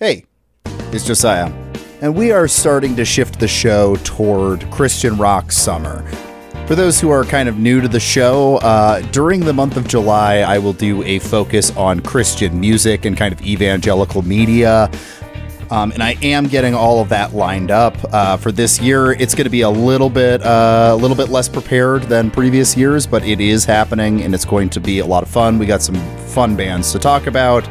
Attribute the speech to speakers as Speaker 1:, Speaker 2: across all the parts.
Speaker 1: Hey, it's Josiah, and we are starting to shift the show toward Christian rock summer. For those who are kind of new to the show, during the month of July, I will do a focus on Christian music and kind of evangelical media. And I am getting all of that lined up for this year. It's going to be a little bit less prepared than previous years, but it is happening, and it's going to be a lot of fun. We got some fun bands to talk about,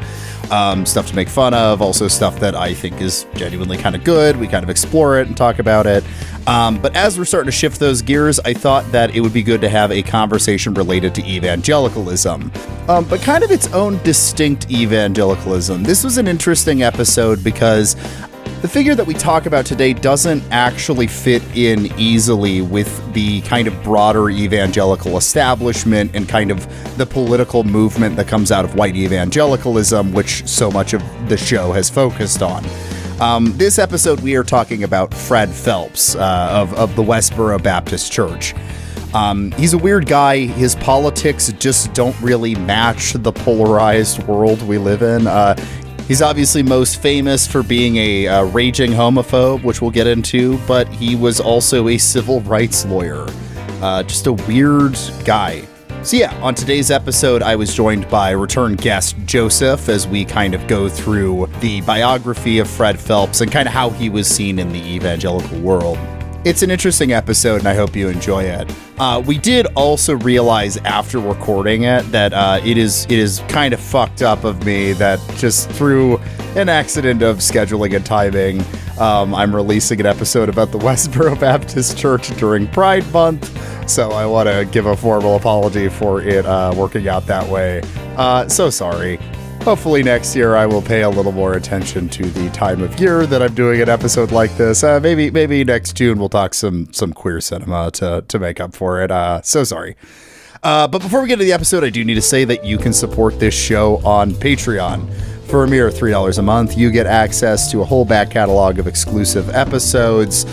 Speaker 1: stuff to make fun of, also stuff that I think is genuinely kind of good. We kind of explore it and talk about it. But as we're starting to shift those gears, I thought that it would be good to have a conversation related to evangelicalism, but kind of its own distinct evangelicalism. This was an interesting episode because the figure that we talk about today doesn't actually fit in easily with the kind of broader evangelical establishment and kind of the political movement that comes out of white evangelicalism, which so much of the show has focused on. This episode, we are talking about Fred Phelps of the Westboro Baptist Church. He's a weird guy. His politics just don't really match the polarized world we live in. He's obviously most famous for being a raging homophobe, which we'll get into, but he was also a civil rights lawyer. Just a weird guy. So yeah, on today's episode, I was joined by return guest Joseph as we kind of go through the biography of Fred Phelps and kind of how he was seen in the evangelical world. It's an interesting episode, and I hope you enjoy it. We did also realize after recording it that it is kind of fucked up of me that just through an accident of scheduling and timing, I'm releasing an episode about the Westboro Baptist Church during Pride Month. So I want to give a formal apology for it working out that way. So sorry. Hopefully next year I will pay a little more attention to the time of year that I'm doing an episode like this. Maybe next June we'll talk some queer cinema to make up for it. So sorry. But before we get to the episode, I do need to say that you can support this show on Patreon. For a mere $3 a month, you get access to a whole back catalog of exclusive episodes.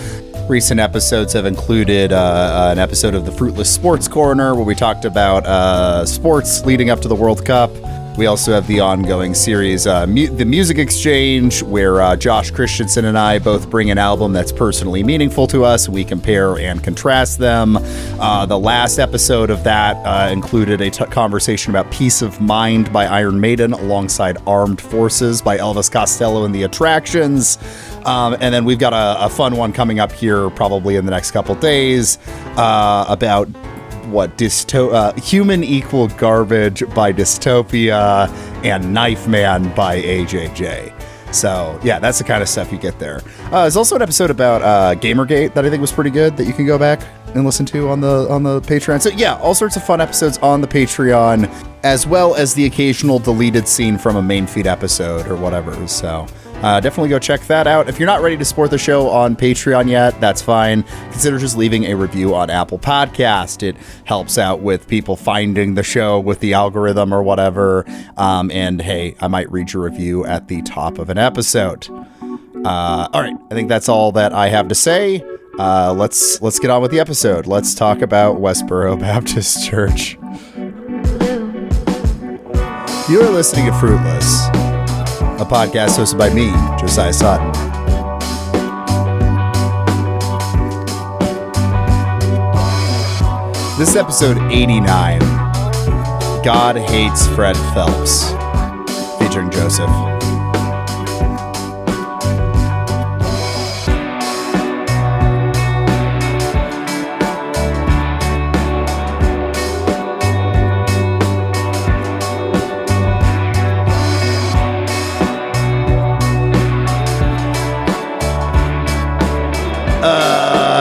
Speaker 1: Recent episodes have included an episode of the Fruitless Sports Corner where we talked about sports leading up to the World Cup. We also have the ongoing series, The Music Exchange, where Josh Christensen and I both bring an album that's personally meaningful to us. We compare and contrast them. The last episode of that included a conversation about Peace of Mind by Iron Maiden alongside Armed Forces by Elvis Costello and the Attractions. And then we've got a fun one coming up here probably in the next couple days about Human Equal Garbage by Dystopia and Knife Man by AJJ. So yeah, that's the kind of stuff you get there. There's also an episode about Gamergate that I think was pretty good that you can go back and listen to on the Patreon. So yeah, all sorts of fun episodes on the Patreon, as well as the occasional deleted scene from a main feed episode or whatever. So definitely go check that out. If you're not ready to support the show on Patreon yet, that's fine. Consider just leaving a review on Apple Podcast. It helps out with people finding the show with the algorithm or whatever. And hey, I might read your review at the top of an episode. All right, I think that's all that I have to say. Let's get on with the episode. Let's talk about Westboro Baptist Church. You are listening to Fruitless, a podcast hosted by me, Josiah Sutton. This is episode 89, God Hates Fred Phelps, featuring Joseph.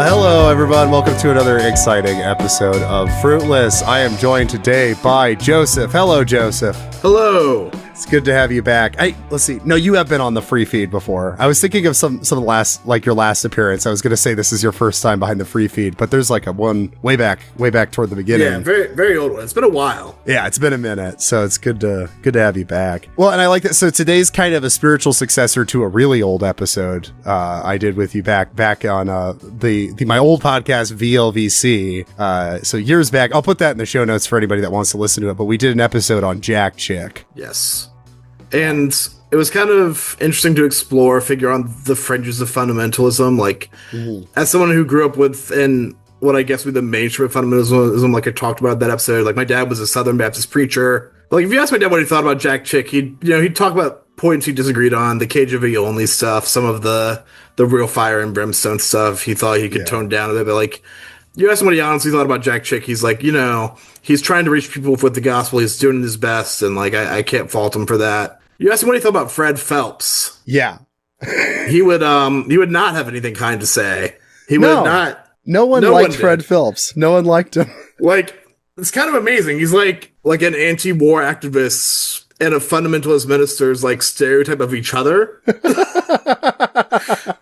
Speaker 1: Hello, everyone. Welcome to another exciting episode of Fruitless. I am joined today by Joseph. Hello, Joseph.
Speaker 2: Hello.
Speaker 1: It's good to have you back. Let's see. No, you have been on the free feed before. I was thinking of some of the last, like your last appearance. I was going to say this is your first time behind the free feed, but there's like a one way back toward the beginning.
Speaker 2: Yeah, very, very old one. It's been a while.
Speaker 1: Yeah, it's been a minute, so it's good to have you back. Well, and I like that. So today's kind of a spiritual successor to a really old episode I did with you back on my old podcast VLVC. So years back. I'll put that in the show notes for anybody that wants to listen to it. But we did an episode on Jack Chick.
Speaker 2: Yes. And it was kind of interesting to explore, figure on the fringes of fundamentalism. Like, as someone who grew up within what I guess would be the mainstream of fundamentalism, like I talked about in that episode, like my dad was a Southern Baptist preacher. Like, if you ask my dad what he thought about Jack Chick, he'd talk about points he disagreed on, the KJV only stuff, some of the real fire and brimstone stuff. He thought he could tone down a bit, but like, you ask him what he honestly thought about Jack Chick, he's like, he's trying to reach people with the gospel. He's doing his best, and like, I can't fault him for that. You ask him what he thought about Fred Phelps.
Speaker 1: Yeah.
Speaker 2: he would not have anything kind to say. He would not.
Speaker 1: No one liked Fred Phelps. No one liked him. Like,
Speaker 2: it's kind of amazing. He's like an anti-war activist and a fundamentalist minister's like stereotype of each other.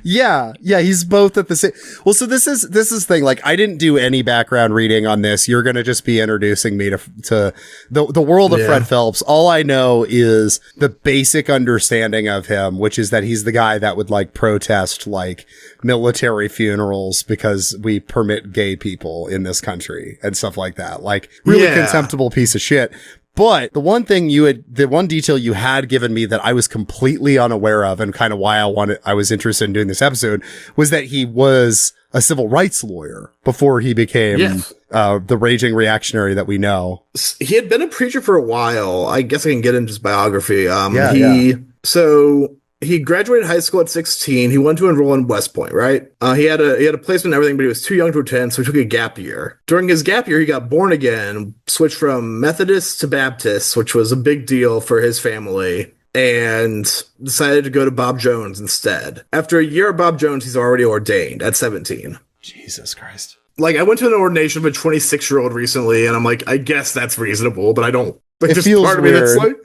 Speaker 1: Yeah, he's both at the same. Well, so this is the thing. Like, I didn't do any background reading on this. You're gonna just be introducing me to the world of Fred Phelps. All I know is the basic understanding of him, which is that he's the guy that would like protest like military funerals because we permit gay people in this country and stuff like that. Like, really contemptible piece of shit. But the one detail you had given me that I was completely unaware of, and kind of why I was interested in doing this episode, was that he was a civil rights lawyer before he became the raging reactionary that we know.
Speaker 2: He had been a preacher for a while. I guess I can get into his biography. So he graduated high school at 16. He wanted to enroll in West Point, right? He had a placement and everything, but he was too young to attend, so he took a gap year. During his gap year, he got born again, switched from Methodist to Baptist, which was a big deal for his family, and decided to go to Bob Jones instead. After a year at Bob Jones, he's already ordained at 17.
Speaker 1: Jesus Christ.
Speaker 2: Like, I went to an ordination of a 26-year-old recently, and I'm like, I guess that's reasonable, but I don't. Like,
Speaker 1: it feels part of me
Speaker 2: that's like,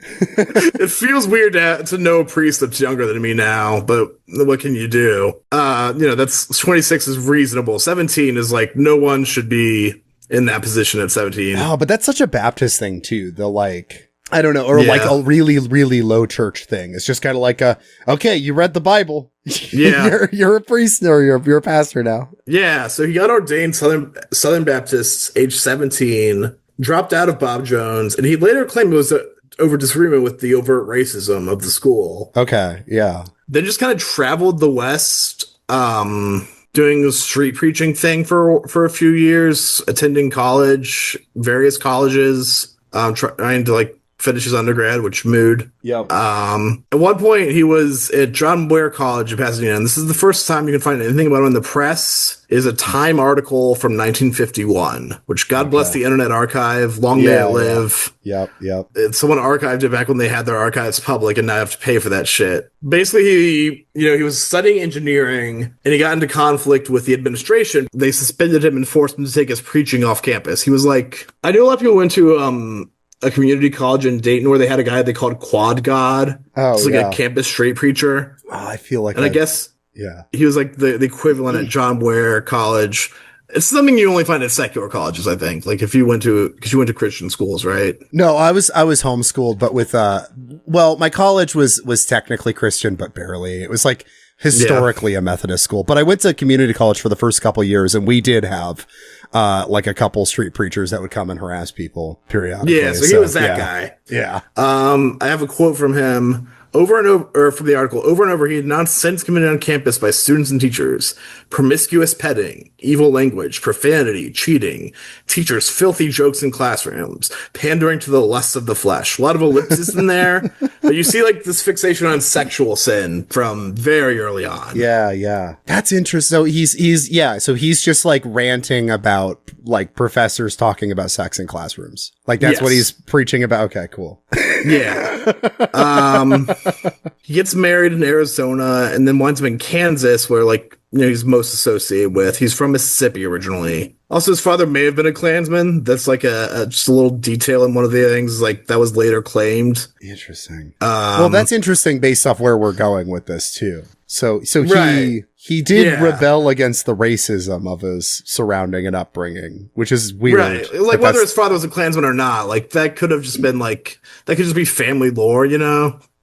Speaker 2: it feels weird to know a priest that's younger than me now, but what can you do? That's 26 is reasonable. 17 is like, no one should be in that position at 17.
Speaker 1: Oh, but that's such a Baptist thing too. The like, I don't know, or like a really, really low church thing. It's just kind of like okay, you read the Bible.
Speaker 2: Yeah.
Speaker 1: you're a priest or you're a pastor now.
Speaker 2: Yeah. So he got ordained Southern Baptist age 17. Dropped out of Bob Jones, and he later claimed it was over disagreement with the overt racism of the school.
Speaker 1: Okay, yeah.
Speaker 2: Then just kind of traveled the West, doing a street preaching thing for a few years, attending various colleges, trying to like finish his undergrad, which mood.
Speaker 1: Yep.
Speaker 2: At one point, he was at John Ware College in Pasadena, and this is the first time you can find anything about him in the press. Is a Time article from 1951, which God bless the Internet Archive. Long may it live.
Speaker 1: Yep.
Speaker 2: Someone archived it back when they had their archives public, and now I have to pay for that shit. Basically, he was studying engineering, and he got into conflict with the administration. They suspended him and forced him to take his preaching off campus. He was like, I knew a lot of people went to a community college in Dayton where they had a guy they called Quad God. Oh, it's like a campus straight preacher.
Speaker 1: Oh, I feel like,
Speaker 2: and I guess he was like the equivalent at John Ware College. It's something you only find at secular colleges, I think. Like if you went to Christian schools, right?
Speaker 1: No, I was homeschooled, but with my college was technically Christian, but barely. It was like historically a Methodist school, but I went to community college for the first couple years, and we did have like a couple street preachers that would come and harass people periodically.
Speaker 2: Yeah, so he was that guy.
Speaker 1: Yeah.
Speaker 2: I have a quote from him over and over, or from the article, over and over, he announced sins committed on campus by students and teachers, promiscuous petting, evil language, profanity, cheating, teachers' filthy jokes in classrooms, pandering to the lusts of the flesh. A lot of ellipses in there, but you see like this fixation on sexual sin from very early on.
Speaker 1: Yeah. That's interesting. So he's just like ranting about like professors talking about sex in classrooms. Like that's what he's preaching about. Okay, cool.
Speaker 2: Yeah. He gets married in Arizona and then winds up in Kansas where he's most associated with. He's from Mississippi originally. Also, his father may have been a Klansman. That's like just a little detail in one of the things like that was later claimed.
Speaker 1: Interesting. Well, that's interesting based off where we're going with this too. So he did rebel against the racism of his surrounding and upbringing, which is weird.
Speaker 2: Right. Like whether his father was a Klansman or not, like that could have just been that could just be family lore,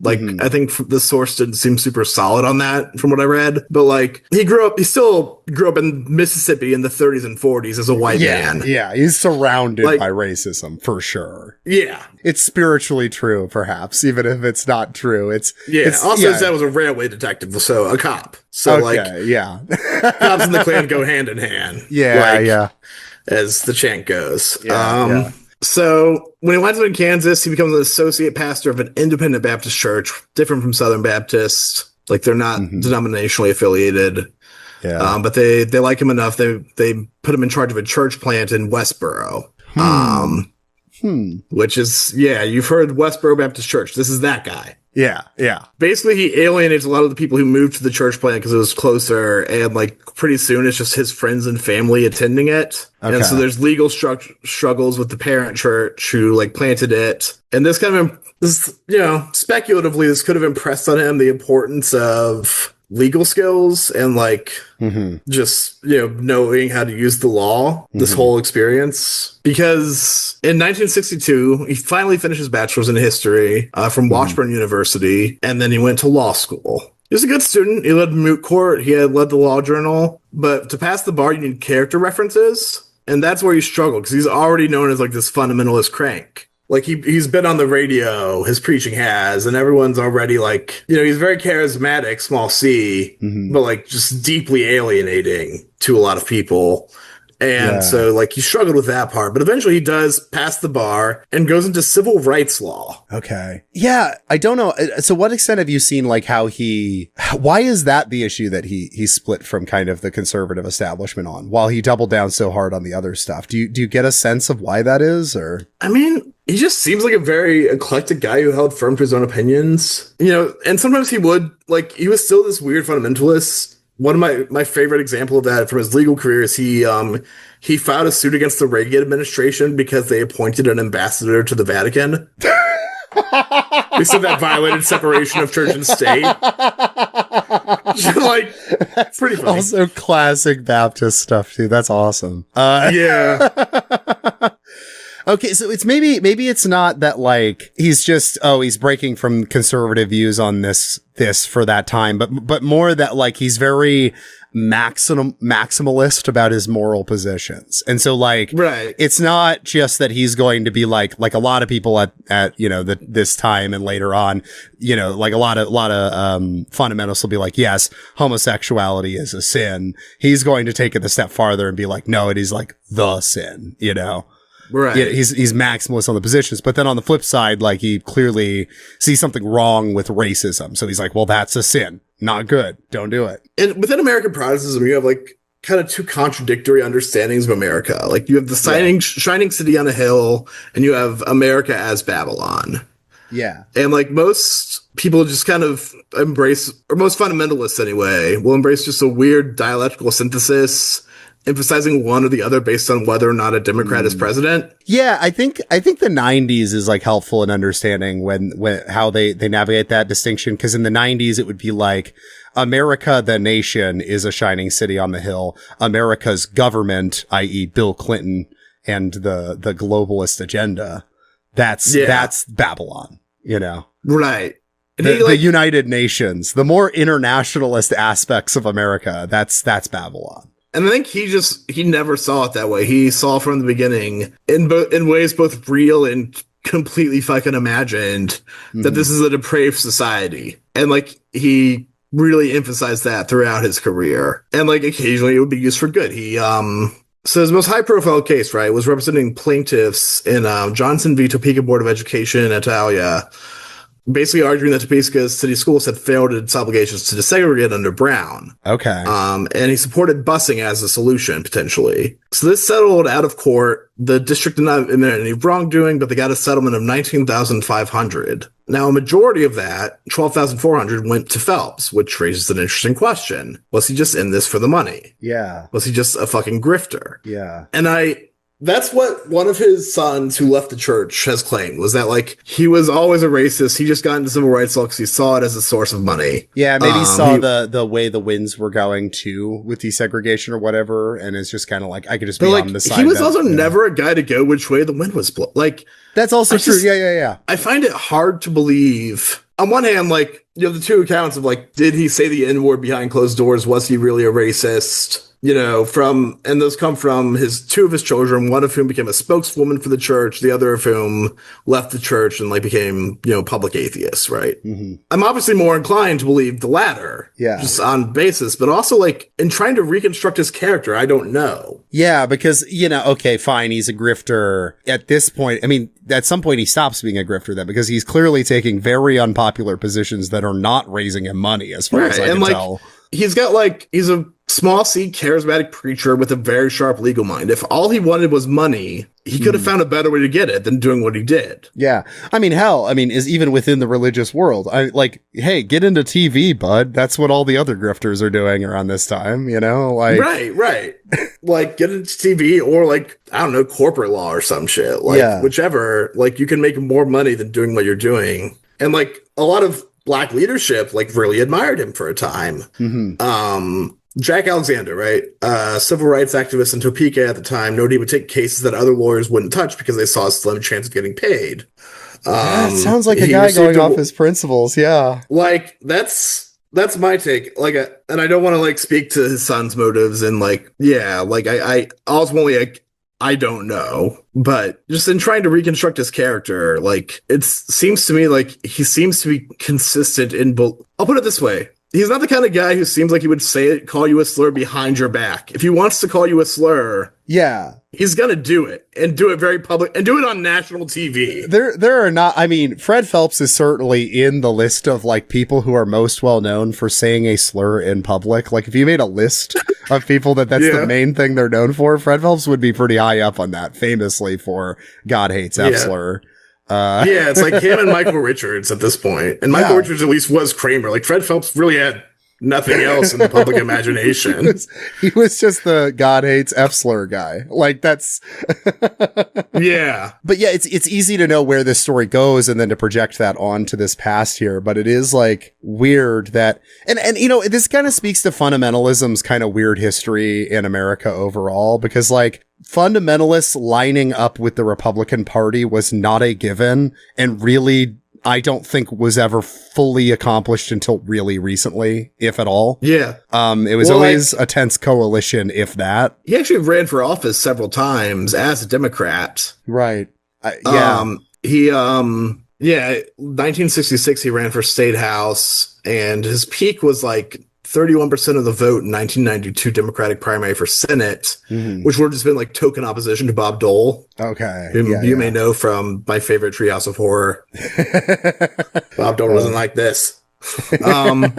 Speaker 2: Like, I think the source didn't seem super solid on that from what I read. But like, he still grew up in Mississippi in the 30s and 40s as a white man.
Speaker 1: Yeah, he's surrounded by racism for sure.
Speaker 2: Yeah.
Speaker 1: It's spiritually true, perhaps, even if it's not true. His dad was
Speaker 2: a railway detective, so a cop. So cops and the Klan go hand in hand. As the chant goes. So when he winds up in Kansas, he becomes an associate pastor of an independent Baptist church, different from Southern Baptists. Like, they're not denominationally affiliated. Yeah. But they like him enough. They put him in charge of a church plant in Westboro. Which is, you've heard Westboro Baptist Church. This is that guy.
Speaker 1: Yeah.
Speaker 2: Basically, he alienates a lot of the people who moved to the church plant because it was closer, and like pretty soon it's just his friends and family attending it. Okay. And so there's legal struggles with the parent church who like planted it. And this kind of, speculatively, this could have impressed on him the importance of legal skills and like just knowing how to use the law, this whole experience. Because in 1962 he finally finished his bachelor's in history from Washburn University, and then he went to law school. He was a good student. He led moot court, he had led the law journal, but to pass the bar you need character references, and that's where he struggled because he's already known as like this fundamentalist crank. Like, he's been on the radio, his preaching has, and everyone's already like, he's very charismatic, small c, but like just deeply alienating to a lot of people. And so like he struggled with that part, but eventually he does pass the bar and goes into civil rights law.
Speaker 1: Okay. Yeah. I don't know. So what extent have you seen like why is that the issue that he split from kind of the conservative establishment on while he doubled down so hard on the other stuff? Do you get a sense of why that is, or?
Speaker 2: I mean, he just seems like a very eclectic guy who held firm to his own opinions, and sometimes he was still this weird fundamentalist. One of my favorite example of that from his legal career is he filed a suit against the Reagan administration because they appointed an ambassador to the Vatican. They said that violated separation of church and state. Like, that's pretty funny.
Speaker 1: Also classic Baptist stuff too. That's awesome. Okay, so it's maybe it's not that like he's just he's breaking from conservative views on this for that time, but more that like he's very maximalist about his moral positions. And so like it's not just that he's going to be like a lot of people at this time and later on, like a lot of fundamentalists will be like, yes, homosexuality is a sin. He's going to take it a step farther and be like, no, it is like the sin,
Speaker 2: Right.
Speaker 1: Yeah, he's maximalist on the positions, but then on the flip side, like he clearly sees something wrong with racism. So he's like, well, that's a sin. Not good. Don't do it.
Speaker 2: And within American Protestantism, you have like kind of two contradictory understandings of America. Like you have the shining city on a hill, and you have America as Babylon.
Speaker 1: Yeah.
Speaker 2: And like most people just kind of embrace, or most fundamentalists anyway, will embrace just a weird dialectical synthesis, emphasizing one or the other based on whether or not a Democrat is president.
Speaker 1: Yeah, I think the 90s is like helpful in understanding when how they navigate that distinction. Because in the 90s, it would be like America, the nation, is a shining city on the hill. America's government, i.e. Bill Clinton and the globalist agenda, that's Babylon,
Speaker 2: Right.
Speaker 1: The United Nations, the more internationalist aspects of America, that's Babylon.
Speaker 2: And I think he never saw it that way. He saw from the beginning in ways both real and completely fucking imagined that this is a depraved society. And like he really emphasized that throughout his career. And like occasionally it would be used for good. He so his most high profile case, right, was representing plaintiffs in Johnson v. Topeka Board of Education in Italia, basically arguing that Topeka's city schools had failed its obligations to desegregate under Brown.
Speaker 1: Okay.
Speaker 2: And he supported busing as a solution, potentially. So this settled out of court. The district did not admit any wrongdoing, but they got a settlement of $19,500. Now, a majority of that, $12,400, went to Phelps, which raises an interesting question. Was he just in this for the money?
Speaker 1: Yeah.
Speaker 2: Was he just a fucking grifter?
Speaker 1: Yeah.
Speaker 2: And that's what one of his sons who left the church has claimed, was that, like, he was always a racist. He just got into civil rights law because he saw it as a source of money.
Speaker 1: Yeah, maybe he saw the way the winds were going, too, with desegregation or whatever, and it's just kind of like, I could just be on the side.
Speaker 2: He was also never a guy to go which way the wind was blowing. Like,
Speaker 1: that's also true. Yeah.
Speaker 2: I find it hard to believe. on one hand, like, you have the two accounts of like, did he say the N-word behind closed doors? Was he really a racist? You know, and those come from two of his children, one of whom became a spokeswoman for the church, the other of whom left the church and like became, public atheists, right?
Speaker 1: Mm-hmm.
Speaker 2: I'm obviously more inclined to believe the latter, just on basis, but also like in trying to reconstruct his character, I don't know.
Speaker 1: Yeah, because, okay, fine, he's a grifter at this point. I mean, at some point he stops being a grifter then, because he's clearly taking very unpopular positions that are not raising him money, as far as I can tell.
Speaker 2: He's a small C charismatic preacher with a very sharp legal mind. If all he wanted was money, he could have found a better way to get it than doing what he did.
Speaker 1: Yeah. I mean, is even within the religious world. Hey, get into TV, bud. That's what all the other grifters are doing around this time, Like,
Speaker 2: right. Like, get into TV or like, I don't know, corporate law or some shit. Like, whichever, like, you can make more money than doing what you're doing. And like, a lot of Black leadership like really admired him for a time.
Speaker 1: Mm-hmm.
Speaker 2: Jack Alexander, right? Civil rights activist in Topeka at the time, noted he would take cases that other lawyers wouldn't touch because they saw a slim chance of getting paid.
Speaker 1: That sounds like a guy going off his principles. Yeah.
Speaker 2: Like that's my take. Like, and I don't want to like speak to his son's motives and like, I ultimately, I don't know, but just in trying to reconstruct his character, like it seems to me like he seems to be consistent in both. I'll put it this way. He's not the kind of guy who seems like he would call you a slur behind your back. If he wants to call you a slur, he's going to do it and do it very public and do it on national TV.
Speaker 1: There are not, Fred Phelps is certainly in the list of like people who are most well known for saying a slur in public. Like if you made a list of people that's the main thing they're known for, Fred Phelps would be pretty high up on that, famously for God hates F slur.
Speaker 2: It's like him and Michael Richards at this point. And Michael Richards at least was Kramer. Like Fred Phelps really had nothing else in the public imagination.
Speaker 1: He was just the God hates F slur guy. Like that's
Speaker 2: yeah.
Speaker 1: But yeah, it's easy to know where this story goes and then to project that onto this past here. But it is like weird that and this kind of speaks to fundamentalism's kind of weird history in America overall, because like fundamentalists lining up with the Republican Party was not a given, and really I don't think was ever fully accomplished until really recently, if at all.
Speaker 2: Yeah.
Speaker 1: It was always a tense coalition, if that.
Speaker 2: He actually ran for office several times as a Democrat.
Speaker 1: Right.
Speaker 2: 1966 he ran for state house, and his peak was like 31% of the vote in 1992 Democratic primary for Senate, which would have just been like token opposition to Bob Dole.
Speaker 1: Okay.
Speaker 2: Whom you may know from my favorite Treehouse of Horror. Bob Dole wasn't like this. Fun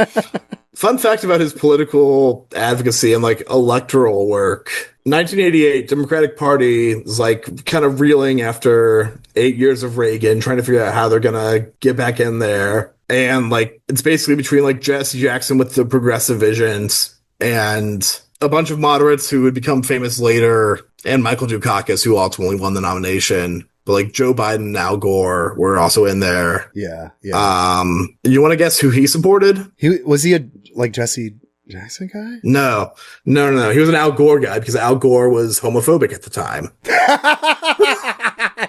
Speaker 2: fact about his political advocacy and like electoral work. 1988, Democratic Party is like kind of reeling after 8 years of Reagan, trying to figure out how they're going to get back in there. And like, it's basically between like Jesse Jackson with the progressive visions and a bunch of moderates who would become famous later, and Michael Dukakis, who ultimately won the nomination. But like Joe Biden and Al Gore were also in there.
Speaker 1: Yeah.
Speaker 2: You want to guess who he supported?
Speaker 1: Was he a like Jesse Jackson guy?
Speaker 2: No. He was an Al Gore guy because Al Gore was homophobic at the time.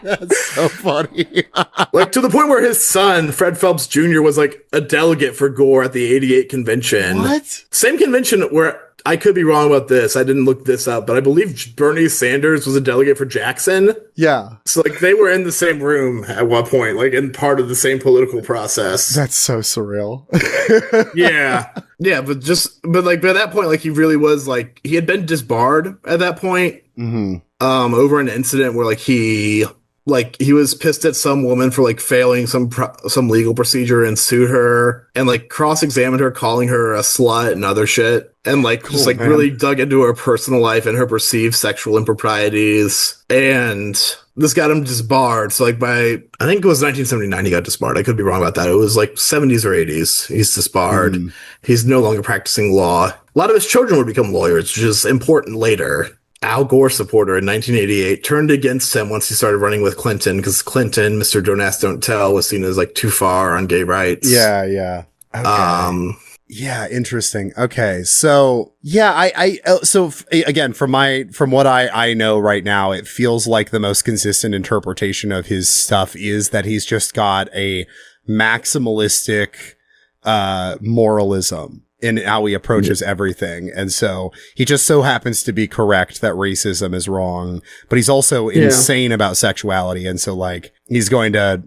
Speaker 1: That's so funny.
Speaker 2: Like to the point where his son, Fred Phelps Jr., was like a delegate for Gore at the 88 convention.
Speaker 1: What?
Speaker 2: Same convention where, I could be wrong about this, I didn't look this up, but I believe Bernie Sanders was a delegate for Jackson.
Speaker 1: Yeah.
Speaker 2: So like they were in the same room at one point, like in part of the same political process.
Speaker 1: That's so surreal.
Speaker 2: Yeah, but like by that point, like he really was like, he had been disbarred at that point. Over an incident where he was pissed at some woman for like failing some legal procedure and sued her and like cross-examined her, calling her a slut and other shit. And like, cool, just like really dug into her personal life and her perceived sexual improprieties. And this got him disbarred. So like I think it was 1979 he got disbarred. I could be wrong about that. It was like 70s or 80s. He's disbarred. He's no longer practicing law. A lot of his children would become lawyers, which is important later. Al Gore supporter in 1988 turned against him once he started running with Clinton, because Clinton, Mr. Don't Ask, Don't Tell, was seen as like too far on gay rights.
Speaker 1: Yeah. Okay. Yeah, interesting. Okay, so yeah, again, from what I know right now, it feels like the most consistent interpretation of his stuff is that he's just got a maximalistic moralism in how he approaches everything. And so he just so happens to be correct that racism is wrong, but he's also insane about sexuality. And so like, he's going to,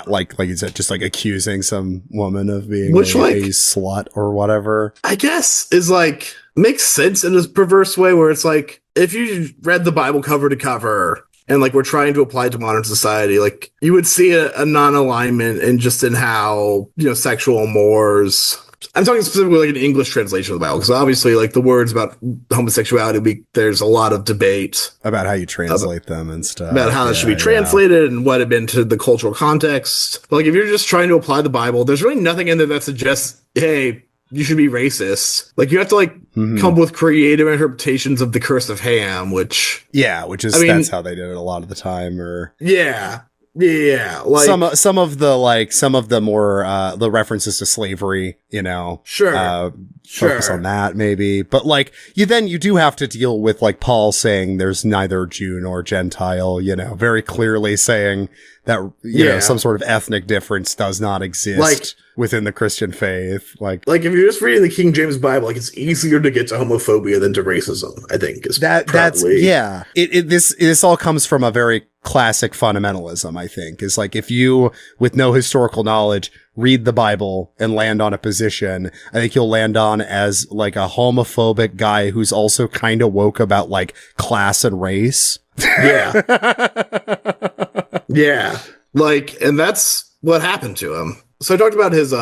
Speaker 1: like you said, just like accusing some woman of being a slut or whatever.
Speaker 2: I guess is like, makes sense in a perverse way where it's like, if you read the Bible cover to cover and like we're trying to apply it to modern society, like you would see a non-alignment in how, sexual mores. I'm talking specifically like an English translation of the Bible, because obviously like the words about homosexuality, there's a lot of debate
Speaker 1: about how you translate them and stuff.
Speaker 2: About how it should be translated and what it meant to the cultural context. But like if you're just trying to apply the Bible, there's really nothing in there that suggests, hey, you should be racist. Like you have to like come up with creative interpretations of the curse of Ham, which
Speaker 1: is that's how they did it a lot of the time. Or
Speaker 2: like
Speaker 1: some of the more the references to slavery, focus on that maybe. But like you do have to deal with like Paul saying there's neither Jew nor Gentile, very clearly saying that some sort of ethnic difference does not exist within the Christian faith. Like if you're just reading the King James Bible, like it's easier to get to homophobia than to racism, I think is this all comes from a very classic fundamentalism, I think, is like if you, with no historical knowledge, read the Bible and land on a position, I think you'll land on as like a homophobic guy who's also kind of woke about like class and race.
Speaker 2: Yeah. Yeah. Like, and that's what happened to him. So I talked about his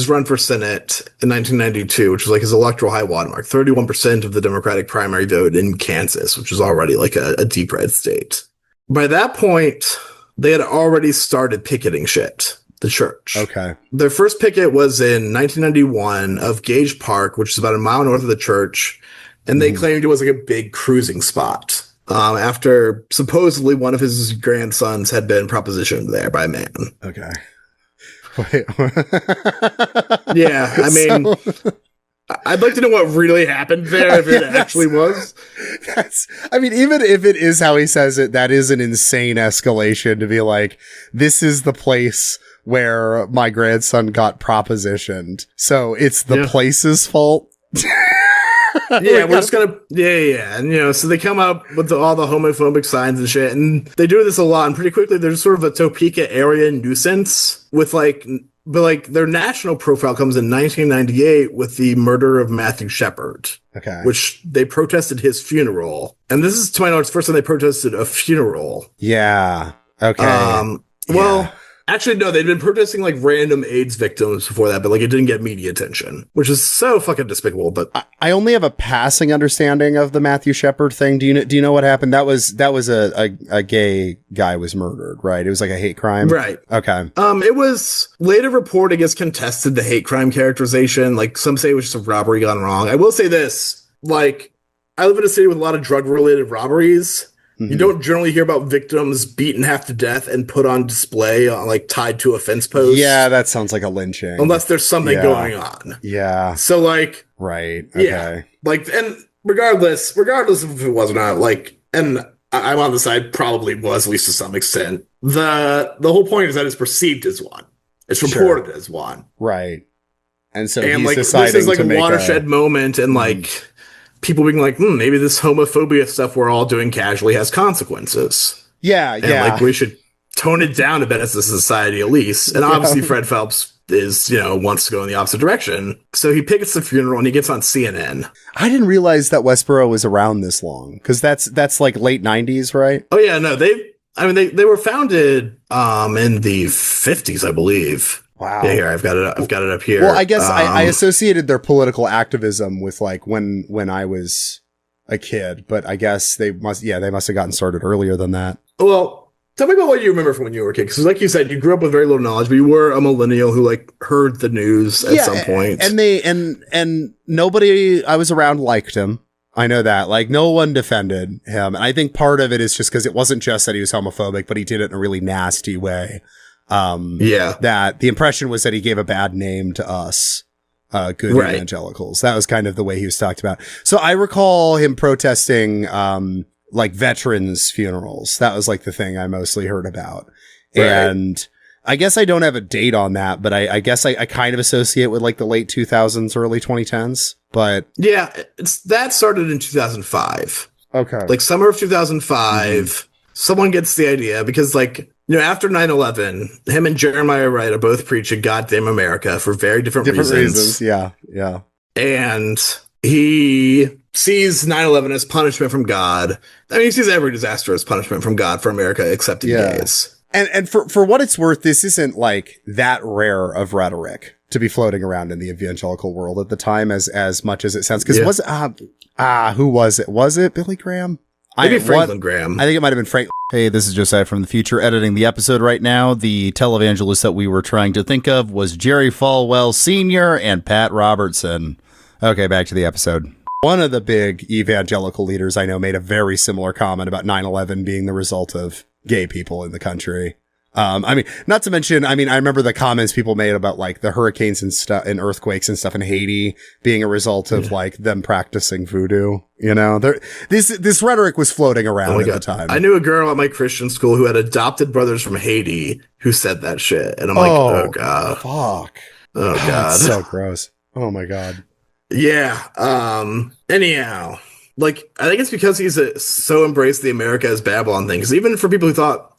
Speaker 2: run for Senate in 1992, which was like his electoral high watermark, 31% of the Democratic primary vote in Kansas, which was already like a deep red state. By that point, they had already started picketing shit, the church.
Speaker 1: Okay.
Speaker 2: Their first picket was in 1991 of Gage Park, which is about a mile north of the church. And they claimed it was like a big cruising spot. After supposedly one of his grandsons had been propositioned there by a man.
Speaker 1: Okay. Wait.
Speaker 2: Yeah, I mean, I'd like to know what really happened there if it actually was.
Speaker 1: Even if it is how he says it, that is an insane escalation to be like, this is the place where my grandson got propositioned. So it's the place's fault.
Speaker 2: Yeah, we're just gonna and so they come up with all the homophobic signs and shit, and they do this a lot, and pretty quickly they're just sort of a Topeka area nuisance with but their national profile comes in 1998 with the murder of Matthew Shepard.
Speaker 1: Okay.
Speaker 2: Which they protested his funeral. And this is, to my knowledge, the first time they protested a funeral.
Speaker 1: Yeah. Okay.
Speaker 2: Actually, no, they'd been protesting like random AIDS victims before that, but like it didn't get media attention, which is so fucking despicable. But
Speaker 1: I only have a passing understanding of the Matthew Shepard thing. Do you know what happened? That was a gay guy was murdered, right? It was like a hate crime,
Speaker 2: right?
Speaker 1: Okay.
Speaker 2: It was later reported as contested, the hate crime characterization. Like some say it was just a robbery gone wrong. I will say this: like I live in a city with a lot of drug related robberies. Mm-hmm. You don't generally hear about victims beaten half to death and put on display, tied to a fence post.
Speaker 1: Yeah, that sounds like a lynching.
Speaker 2: Unless there's something going on.
Speaker 1: Yeah.
Speaker 2: So,
Speaker 1: right. Okay.
Speaker 2: Yeah. And regardless of if it was or not, and I'm on the side, probably was, at least to some extent. The whole point is that it's perceived as one. It's reported as one.
Speaker 1: Right. And so he's deciding
Speaker 2: this is a watershed moment, and people being like, maybe this homophobia stuff we're all doing casually has consequences.
Speaker 1: Yeah,
Speaker 2: and we should tone it down a bit as a society at least. And obviously Fred Phelps is, wants to go in the opposite direction. So he pickets the funeral and he gets on CNN.
Speaker 1: I didn't realize that Westboro was around this long, because that's like late 90s, right?
Speaker 2: Oh yeah, no, they were founded in the 50s, I believe.
Speaker 1: Wow.
Speaker 2: Yeah, here, I've got it up here.
Speaker 1: Well, I guess I associated their political activism with when I was a kid, but I guess they must have gotten started earlier than that.
Speaker 2: Well, tell me about what you remember from when you were a kid. Because like you said, you grew up with very little knowledge, but you were a millennial who heard the news at some point.
Speaker 1: And nobody I was around liked him. I know that. No one defended him. And I think part of it is just because it wasn't just that he was homophobic, but he did it in a really nasty way. That the impression was that he gave a bad name to us, good evangelicals. That was kind of the way he was talked about. So I recall him protesting, veterans funerals. That was the thing I mostly heard about. Right. And, I guess I don't have a date on that, but I guess I kind of associate with like the late 2000s, early 2010s. But
Speaker 2: yeah, that started in 2005.
Speaker 1: Okay.
Speaker 2: Like summer of 2005, someone gets the idea because like, after 9/11, him and Jeremiah Wright are both preaching goddamn America for very different reasons.
Speaker 1: Yeah. Yeah.
Speaker 2: And he sees 9/11 as punishment from God. I mean, he sees every disaster as punishment from God for America, except in gays.
Speaker 1: And for what it's worth, this isn't like that rare of rhetoric to be floating around in the evangelical world at the time as much as it sounds. Because who was it? Was it Billy Graham?
Speaker 2: Maybe Franklin Graham.
Speaker 1: I think it might have been Frank. Hey, this is Josiah from the future editing the episode right now. The televangelist that we were trying to think of was Jerry Falwell Sr. and Pat Robertson. Okay, back to the episode. One of the big evangelical leaders I know made a very similar comment about 9/11 being the result of gay people in the country. I mean, not to mention, I remember the comments people made about like the hurricanes and stuff and earthquakes and stuff in Haiti being a result of like them practicing voodoo. This rhetoric was floating around at the time.
Speaker 2: I knew a girl at my Christian school who had adopted brothers from Haiti who said that shit. And I'm like, oh God.
Speaker 1: Fuck.
Speaker 2: Oh God.
Speaker 1: That's so gross. Oh my God.
Speaker 2: Yeah. Anyhow, like, I think it's because he's so embraced the America as Babylon thing. Because even for people who thought,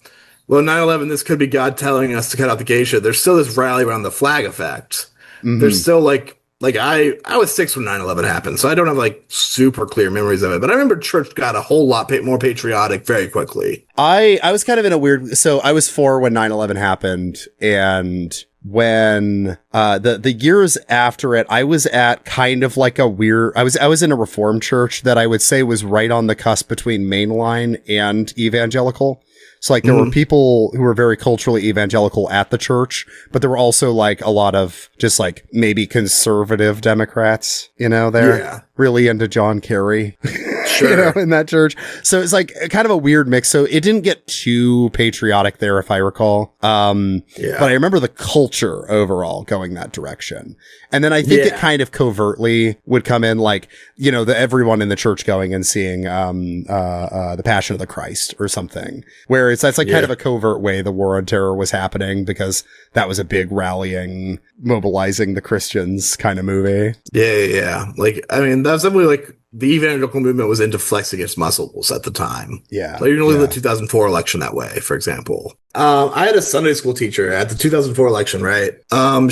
Speaker 2: well, 9/11, this could be God telling us to cut out the gay shit, there's still this rally around the flag effect. There's still like I was 6 when 9/11 happened, so I don't have like super clear memories of it. But I remember church got a whole lot more patriotic very quickly.
Speaker 1: I was kind of in a weird, so I was 4 when 9/11 happened, and when the years after it, I was at kind of like a weird, I was in a Reformed church that I would say was right on the cusp between mainline and evangelical. So like there were people who were very culturally evangelical at the church, but there were also like a lot of just like maybe conservative Democrats, they're really into John Kerry. Sure. In that church. So it's like kind of a weird mix. So it didn't get too patriotic there, if I recall. But I remember the culture overall going that direction. And then I think it kind of covertly would come in like, everyone in the church going and seeing, the Passion of the Christ or something, where that's like kind of a covert way the war on terror was happening because that was a big rallying, mobilizing the Christians kind of movie.
Speaker 2: Yeah. Like, I mean, that's definitely like, the evangelical movement was into flexing its muscles at the time.
Speaker 1: Yeah.
Speaker 2: Like, you can look at the 2004 election that way, for example. I had a Sunday school teacher at the 2004 election, right?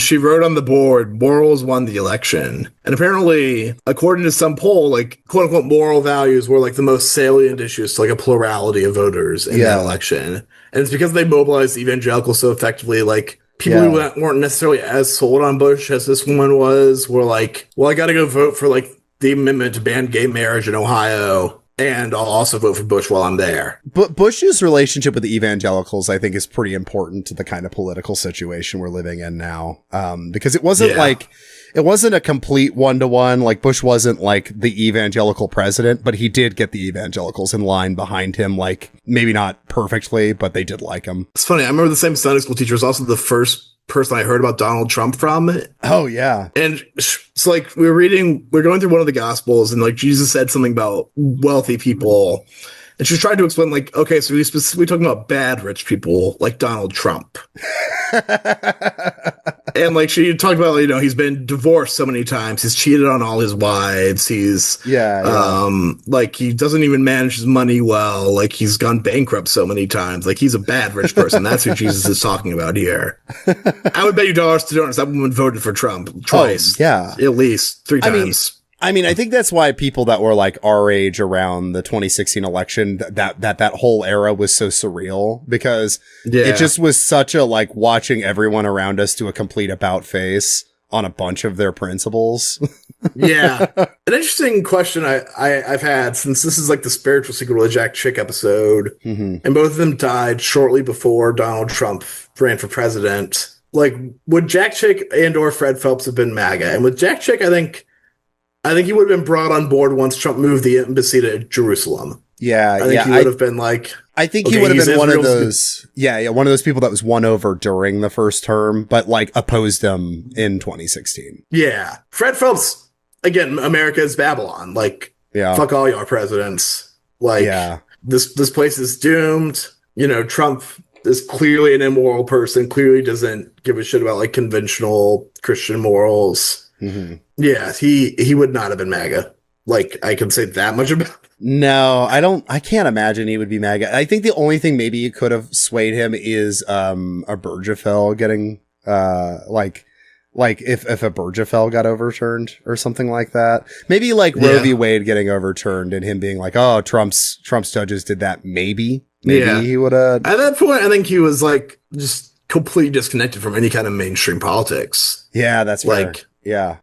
Speaker 2: She wrote on the board, morals won the election. And apparently, according to some poll, like, quote unquote, moral values were like the most salient issues to like a plurality of voters in that election. And it's because they mobilized evangelicals so effectively, like, people who weren't necessarily as sold on Bush as this woman was were like, well, I got to go vote for like the amendment to ban gay marriage in Ohio, and I'll also vote for Bush while I'm there.
Speaker 1: But Bush's relationship with the evangelicals, I think, is pretty important to the kind of political situation we're living in now. Because it wasn't it wasn't a complete one-to-one. Like, Bush wasn't like the evangelical president, but he did get the evangelicals in line behind him, like, maybe not perfectly, but they did like him.
Speaker 2: It's funny. I remember the same Sunday school teacher was also the first person I heard about Donald Trump from.
Speaker 1: Oh, yeah.
Speaker 2: And it's like we're going through one of the Gospels, and like Jesus said something about wealthy people. And she tried to explain, like, okay, so he's specifically talking about bad rich people like Donald Trump. And like she talked about, he's been divorced so many times. He's cheated on all his wives. He's like he doesn't even manage his money well. Like he's gone bankrupt so many times. Like he's a bad rich person. That's who Jesus is talking about here. I would bet you dollars to donuts that woman voted for Trump twice.
Speaker 1: Oh, yeah,
Speaker 2: at least 3 times.
Speaker 1: I mean, I think that's why people that were like our age around the 2016 election, that whole era was so surreal because it just was such a like watching everyone around us do a complete about face on a bunch of their principles.
Speaker 2: Yeah. An interesting question I've had, since this is like the spiritual sequel to the Jack Chick episode, and both of them died shortly before Donald Trump ran for president. Like, would Jack Chick and or Fred Phelps have been MAGA? And with Jack Chick, I think he would have been brought on board once Trump moved the embassy to Jerusalem.
Speaker 1: Yeah,
Speaker 2: I think he would have been like,
Speaker 1: I think he would have been one of those, one of those people that was won over during the first term, but like opposed him in 2016.
Speaker 2: Yeah. Fred Phelps, again, America's Babylon. Like, fuck all your presidents. Like, this place is doomed. Trump is clearly an immoral person, clearly doesn't give a shit about like conventional Christian morals. Mm-hmm. Yeah, he would not have been MAGA. Like, I can say that much about.
Speaker 1: No, I can't imagine he would be MAGA. I think the only thing maybe you could have swayed him is a Burgefell getting like if a Burgefell got overturned or something like that. Maybe like Roe v. Wade getting overturned and him being like, oh, Trump's judges did that. Maybe he would have. At
Speaker 2: that point, I think he was like just completely disconnected from any kind of mainstream politics.
Speaker 1: Yeah, that's
Speaker 2: like
Speaker 1: fair. Yeah.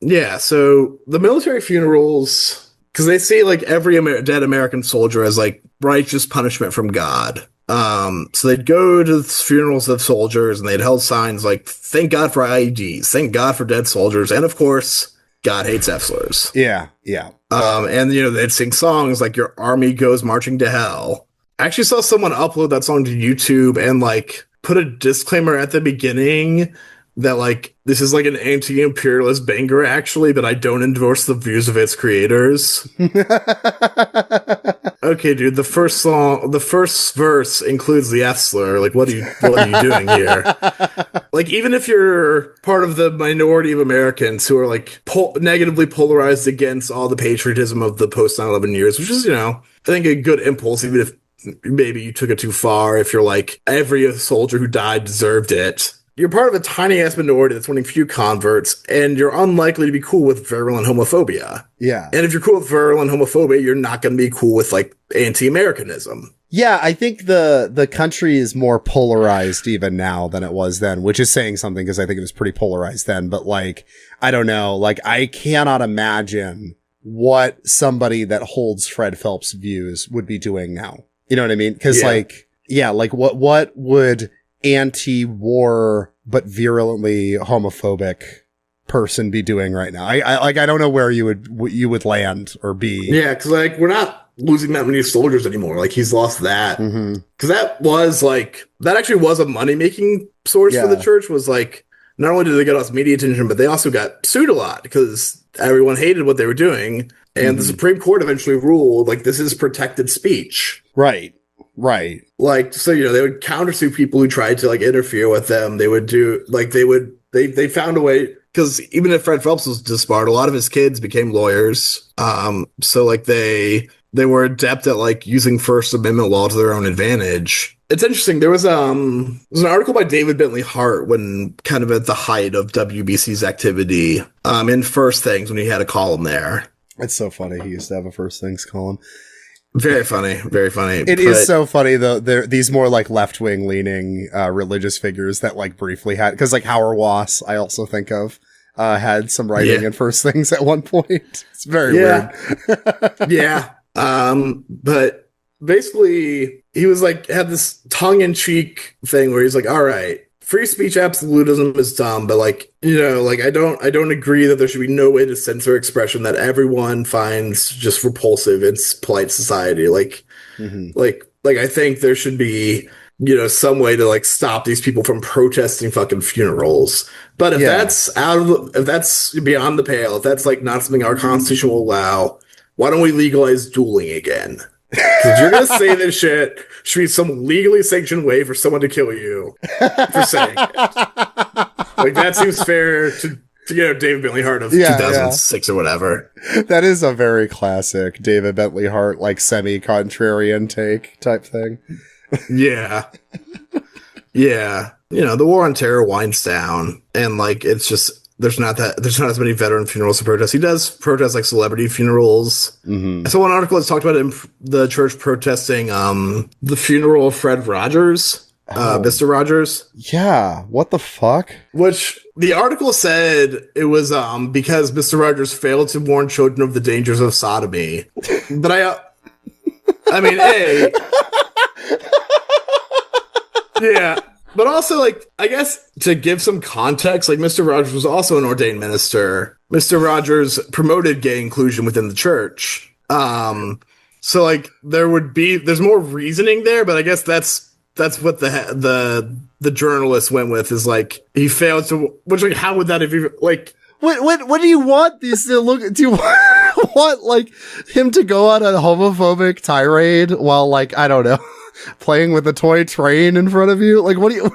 Speaker 2: Yeah. So the military funerals, because they see like every dead American soldier as like righteous punishment from God. So they'd go to the funerals of soldiers and they'd held signs like, thank God for IEDs, thank God for dead soldiers, and of course, God hates F-slurs.
Speaker 1: Yeah, yeah.
Speaker 2: And they'd sing songs like Your Army Goes Marching to Hell. I actually saw someone upload that song to YouTube and like put a disclaimer at the beginning that like this is like an anti-imperialist banger actually, but I don't endorse the views of its creators. Okay, dude, the first verse includes the F slur. Like, what are you doing here? Like, even if you're part of the minority of Americans who are like negatively polarized against all the patriotism of the post 9/11 years, which is, I think a good impulse, even if maybe you took it too far. If you're like, every soldier who died deserved it. You're part of a tiny-ass minority that's winning few converts, and you're unlikely to be cool with virulent homophobia.
Speaker 1: Yeah.
Speaker 2: And if you're cool with virulent homophobia, you're not going to be cool with, like, anti-Americanism.
Speaker 1: Yeah, I think the country is more polarized even now than it was then, which is saying something because I think it was pretty polarized then. But, like, I don't know. Like, I cannot imagine what somebody that holds Fred Phelps' views would be doing now. You know what I mean? Because, what would anti-war but virulently homophobic person be doing right now? I don't know where you would land or be.
Speaker 2: Yeah, because like we're not losing that many soldiers anymore. Like he's lost that because that actually was a money making source for the church. Was like not only did they get us media attention, but they also got sued a lot because everyone hated what they were doing, and the Supreme Court eventually ruled like this is protected speech.
Speaker 1: Right. Right.
Speaker 2: Like, so, they would countersue people who tried to like interfere with them. They would do like, they found a way, because even if Fred Phelps was disbarred, a lot of his kids became lawyers. So like they were adept at like using First Amendment law to their own advantage. It's interesting. There was an article by David Bentley Hart when kind of at the height of WBC's activity, in First Things when he had a column there.
Speaker 1: It's so funny. He used to have a First Things column.
Speaker 2: Very funny, very funny.
Speaker 1: It is so funny though. These more like left-wing leaning religious figures that like briefly had, because like Howard Wass, I also think of, had some writing in First Things at one point. It's very weird.
Speaker 2: Yeah. But basically he was like, had this tongue-in-cheek thing where he's like, all right, free speech absolutism is dumb, but like, I don't agree that there should be no way to censor expression that everyone finds just repulsive in polite society. Like, I think there should be, some way to like stop these people from protesting fucking funerals. But if that's if that's beyond the pale, if that's like not something our constitution will allow, why don't we legalize dueling again? Because you're gonna say this shit should be some legally sanctioned way for someone to kill you for saying it. Like that seems fair to David Bentley Hart of 2006 or whatever.
Speaker 1: That is a very classic David Bentley Hart like semi-contrarian take type thing.
Speaker 2: Yeah. The war on terror winds down, and like it's just there's not as many veteran funerals to protest. He does protest like celebrity funerals. I saw one article that's talked about the church protesting the funeral of Fred Rogers, Mr. Rogers.
Speaker 1: Yeah, what the fuck?
Speaker 2: Which the article said it was because Mr. Rogers failed to warn children of the dangers of sodomy. But I mean, yeah. But also, like, I guess to give some context, like, Mr. Rogers was also an ordained minister. Mr. Rogers promoted gay inclusion within the church. So, like, there's more reasoning there, but I guess that's what the journalist went with, is, like, he failed to, which, like, how would that have even, like...
Speaker 1: What do you want these to look... Do you want, like, him to go on a homophobic tirade while, like, I don't know... playing with a toy train in front of you. Like, what do you?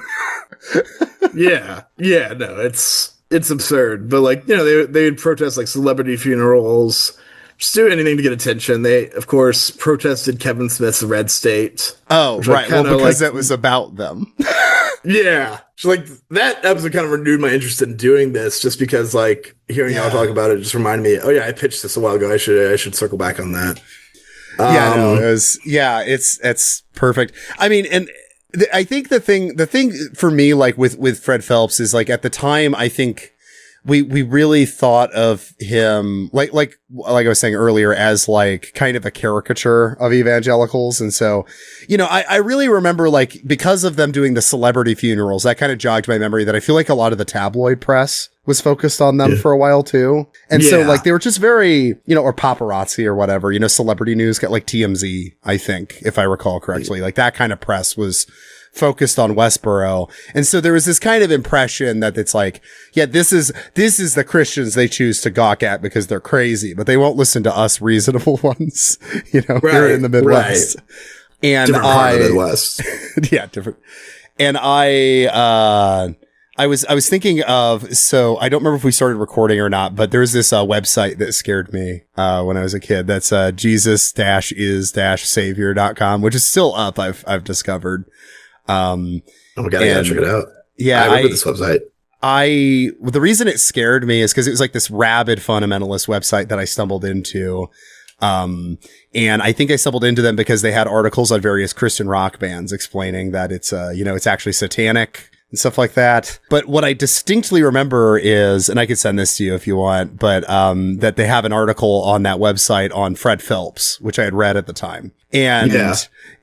Speaker 2: Yeah, no, it's absurd. But like, they would protest like celebrity funerals, just do anything to get attention. They, of course, protested Kevin Smith's Red State.
Speaker 1: Oh, right. Well, because
Speaker 2: like,
Speaker 1: it was about them.
Speaker 2: Yeah. So like that episode kind of renewed my interest in doing this, just because like hearing y'all talk about it just reminded me, oh yeah, I pitched this a while ago. I should circle back on that.
Speaker 1: It's perfect. I mean, and I think the thing for me, like with Fred Phelps, is like at the time, I think we really thought of him like I was saying earlier as like kind of a caricature of evangelicals. And so, I really remember, like, because of them doing the celebrity funerals, that kind of jogged my memory that I feel like a lot of the tabloid press was focused on them for a while too. And so like they were just very, or paparazzi or whatever, celebrity news, got like TMZ, I think, if I recall correctly, like that kind of press was focused on Westboro. And so there was this kind of impression that it's like, yeah, this is the Christians they choose to gawk at because they're crazy, but they won't listen to us reasonable ones, here in the Midwest. Right. And different part of the Midwest. Yeah, different. And I was thinking of, so I don't remember if we started recording or not, but there's this website that scared me when I was a kid. That's Jesus-is-savior.com, which is still up, I've discovered. Oh my God, I gotta check it out. Yeah, I remember this website. The reason it scared me is because it was like this rabid fundamentalist website that I stumbled into. And I think I stumbled into them because they had articles on various Christian rock bands explaining that it's actually satanic and stuff like that. But what I distinctly remember is, and I could send this to you if you want, but that they have an article on that website on Fred Phelps, which I had read at the time. And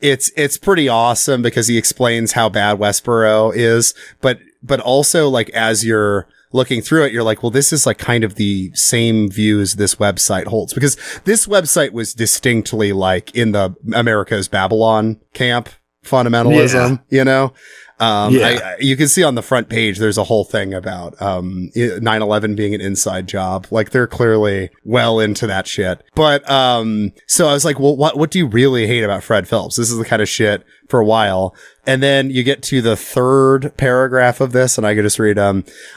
Speaker 1: it's pretty awesome because he explains how bad Westboro is, but also, like, as you're looking through it, you're like, well, this is like kind of the same views this website holds, because this website was distinctly like in the America's Babylon camp fundamentalism, you can see on the front page, there's a whole thing about 9/11 being an inside job. Like, they're clearly well into that shit. But so I was like, well, what do you really hate about Fred Phelps? This is the kind of shit for a while. And then you get to the third paragraph of this, and I could just read,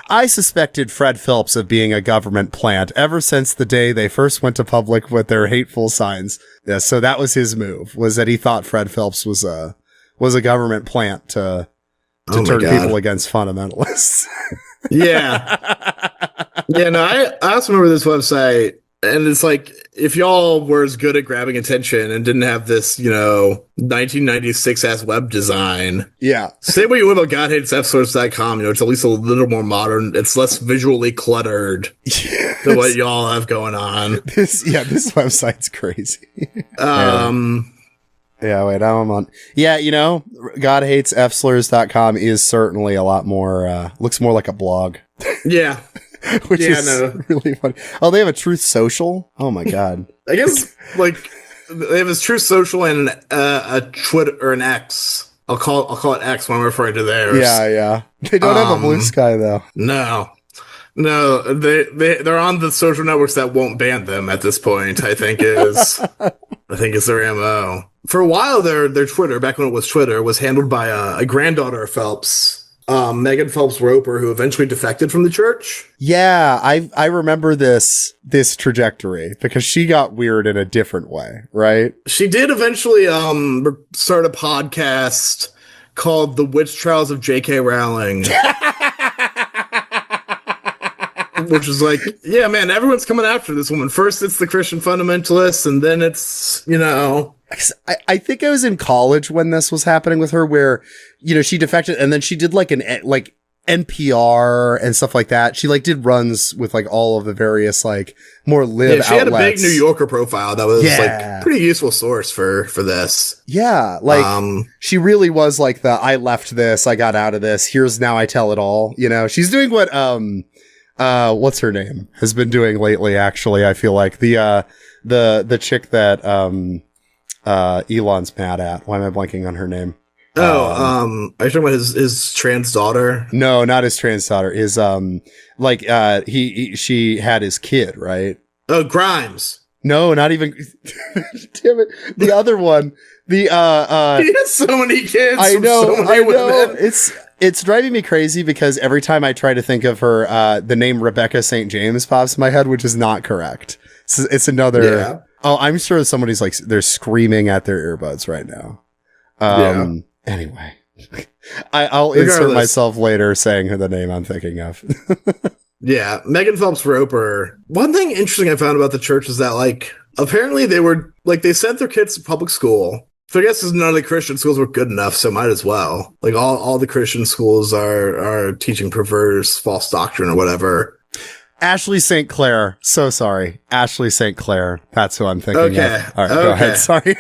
Speaker 1: I suspected Fred Phelps of being a government plant ever since the day they first went to public with their hateful signs. Yeah, so that was his move, was that he thought Fred Phelps was a government plant to turn people against fundamentalists. Yeah. Yeah, no, I also remember this website, and it's like, if y'all were as good at grabbing attention and didn't have this, 1996 ass web design. Yeah. Say what you would about GodHatesFsource.com, it's at least a little more modern. It's less visually cluttered than what y'all have going on. This website's crazy. Yeah, wait, I'm on. Yeah, GodHatesFslurs.com is certainly a lot more, looks more like a blog. Yeah. Which is really funny. Oh, they have a Truth Social? Oh my God. I guess, like, they have a Truth Social and a Twitter, or an X. I'll call it X when I'm referring to theirs. Yeah. They don't have a Blue Sky, though. No, they're on the social networks that won't ban them at this point, I think is their MO. For a while, their Twitter, back when it was Twitter, was handled by a granddaughter of Phelps, Megan Phelps Roper, who eventually defected from the church. Yeah, I remember this trajectory because she got weird in a different way, right? She did eventually start a podcast called The Witch Trials of J.K. Rowling. Which is like, yeah, man, everyone's coming after this woman. First, it's the Christian fundamentalists, and then it's, I think I was in college when this was happening with her, where, she defected, and then she did like NPR and stuff like that. She like did runs with like all of the various like more live outlets. She had a big New Yorker profile that was like pretty useful source for this. Yeah, like she really was like I left this, I got out of this. Here's now I tell it all. She's doing what what's her name has been doing lately. Actually, I feel like the chick that Elon's mad at. Why am I blanking on her name? Are you talking about his trans daughter? No, not his trans daughter. His she had his kid, right? Oh, Grimes. No, not even. Damn it. The other one. The
Speaker 2: he has so many kids.
Speaker 1: I know.
Speaker 2: So many women.
Speaker 1: It's driving me crazy because every time I try to think of her, the name Rebecca St. James pops in my head, which is not correct. It's another.
Speaker 2: Yeah.
Speaker 1: Oh, I'm sure somebody's like they're screaming at their earbuds right now. Anyway, I'll insert myself later saying the name I'm thinking of.
Speaker 2: Yeah, Megan Phelps Roper. One thing interesting I found about the church is that, like, apparently they sent their kids to public school. So I guess none of the Christian schools were good enough, so might as well. Like, all the Christian schools are teaching perverse false doctrine or whatever.
Speaker 1: Ashley St. Clair. So sorry. Ashley St. Clair. That's who I'm thinking of. All right, go ahead. Sorry.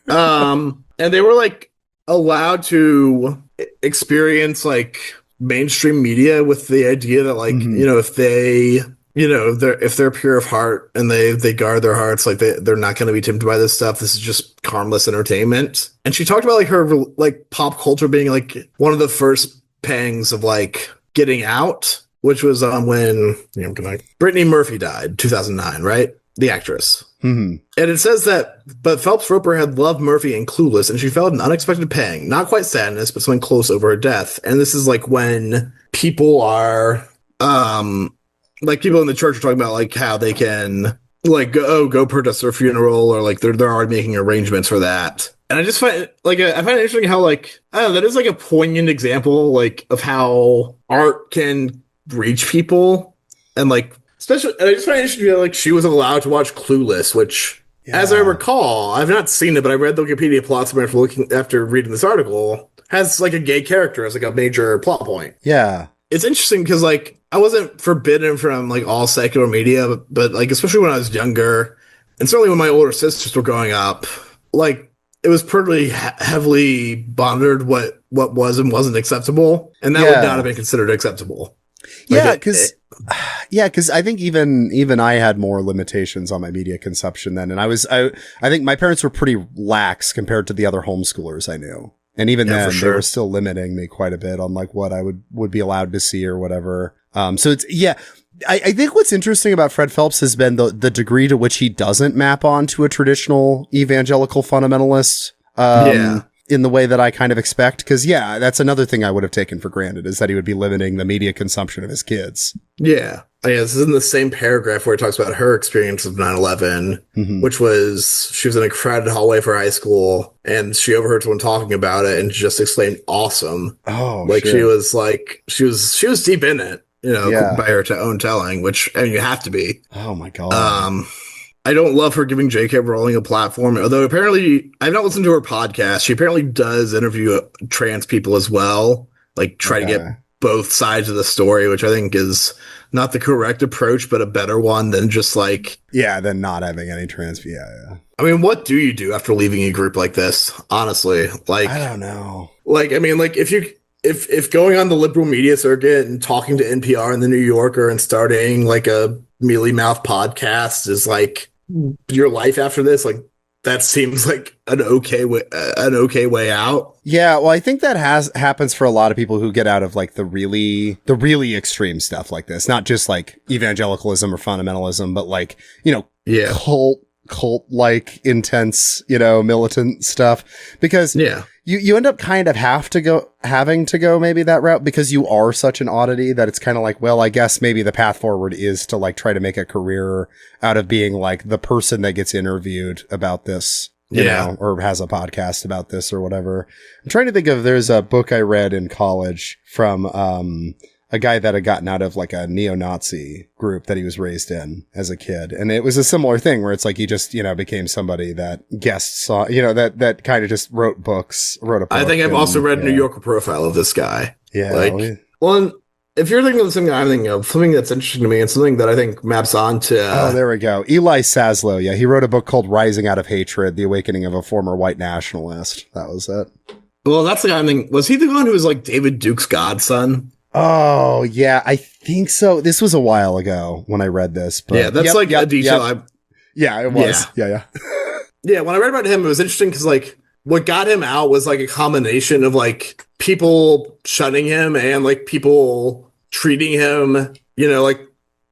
Speaker 2: And they were, like, allowed to experience, like, mainstream media with the idea that, like, if they're pure of heart and they guard their hearts, like they're not going to be tempted by this stuff. This is just harmless entertainment. And she talked about like her like pop culture being like one of the first pangs of like getting out, which was when Brittany Murphy died, 2009, right? The actress.
Speaker 1: Mm-hmm.
Speaker 2: And it says that, but Phelps Roper had loved Murphy and Clueless, and she felt an unexpected pang, not quite sadness, but something close over her death. And this is like when people are, like people in the church are talking about like how they can like go protest their funeral, or like they're already making arrangements for that. And I just find I find it interesting how like, I don't know, that is like a poignant example like of how art can reach people. And like, especially, and I just find it interesting that like she was allowed to watch Clueless, which, as I recall, I've not seen it, but I read the Wikipedia plot summary after reading this article, has like a gay character as like a major plot point.
Speaker 1: Yeah.
Speaker 2: It's interesting because like I wasn't forbidden from like all secular media, but like especially when I was younger, and certainly when my older sisters were growing up, like it was pretty heavily monitored what was and wasn't acceptable, and that would not have been considered acceptable.
Speaker 1: Yeah, because I think even I had more limitations on my media consumption then, and I think my parents were pretty lax compared to the other homeschoolers I knew, and even then they were still limiting me quite a bit on like what I would be allowed to see or whatever. So it's I think what's interesting about Fred Phelps has been the degree to which he doesn't map onto a traditional evangelical fundamentalist. In the way that I kind of expect. Because, that's another thing I would have taken for granted, is that he would be limiting the media consumption of his kids.
Speaker 2: Yeah. This is in the same paragraph where it talks about her experience of 9/11, which was, she was in a crowded hallway for high school, and she overheard someone talking about it and just exclaimed, "Awesome."
Speaker 1: Oh,
Speaker 2: like she was like, she was deep in it, by her own telling, which, I mean, you have to be.
Speaker 1: Oh my God.
Speaker 2: I don't love her giving J.K. Rowling a platform, although apparently I've not listened to her podcast. She apparently does interview trans people as well, like try to get both sides of the story, which I think is not the correct approach, but a better one than just like,
Speaker 1: than not having any trans. Yeah.
Speaker 2: I mean, what do you do after leaving a group like this? Honestly, like,
Speaker 1: I don't know.
Speaker 2: Like, I mean, like if going on the liberal media circuit and talking to NPR and the New Yorker and starting like a mealy mouth podcast is like your life after this, like that seems like an okay way out. Yeah,
Speaker 1: well, I think that happens for a lot of people who get out of like the really extreme stuff like this, not just like evangelicalism or fundamentalism, but like, cult like intense, militant stuff, because you end up kind of having to go maybe that route because you are such an oddity that it's kind of like, well, I guess maybe the path forward is to like try to make a career out of being like the person that gets interviewed about this, you know, or has a podcast about this or whatever. I'm trying to think of, there's a book I read in college from, a guy that had gotten out of like a neo-Nazi group that he was raised in as a kid. And it was a similar thing where it's like he just, became somebody that guests saw, that kind of just wrote a book.
Speaker 2: I think I've also read New Yorker profile of this guy.
Speaker 1: Yeah.
Speaker 2: Well, if you're thinking of something I'm thinking of, something that's interesting to me and something that I think maps onto...
Speaker 1: oh, there we go. Eli Saslow. Yeah, he wrote a book called Rising Out of Hatred, The Awakening of a Former White Nationalist. That was it.
Speaker 2: Well, that's the guy I'm thinking. Was he the one who was like David Duke's godson?
Speaker 1: Oh, yeah, I think so. This was a while ago when I read this. But
Speaker 2: yeah, that's a detail.
Speaker 1: Yeah, it was. Yeah.
Speaker 2: Yeah, when I read about him, it was interesting because, like, what got him out was, like, a combination of, like, people shunning him and, like, people treating him, like,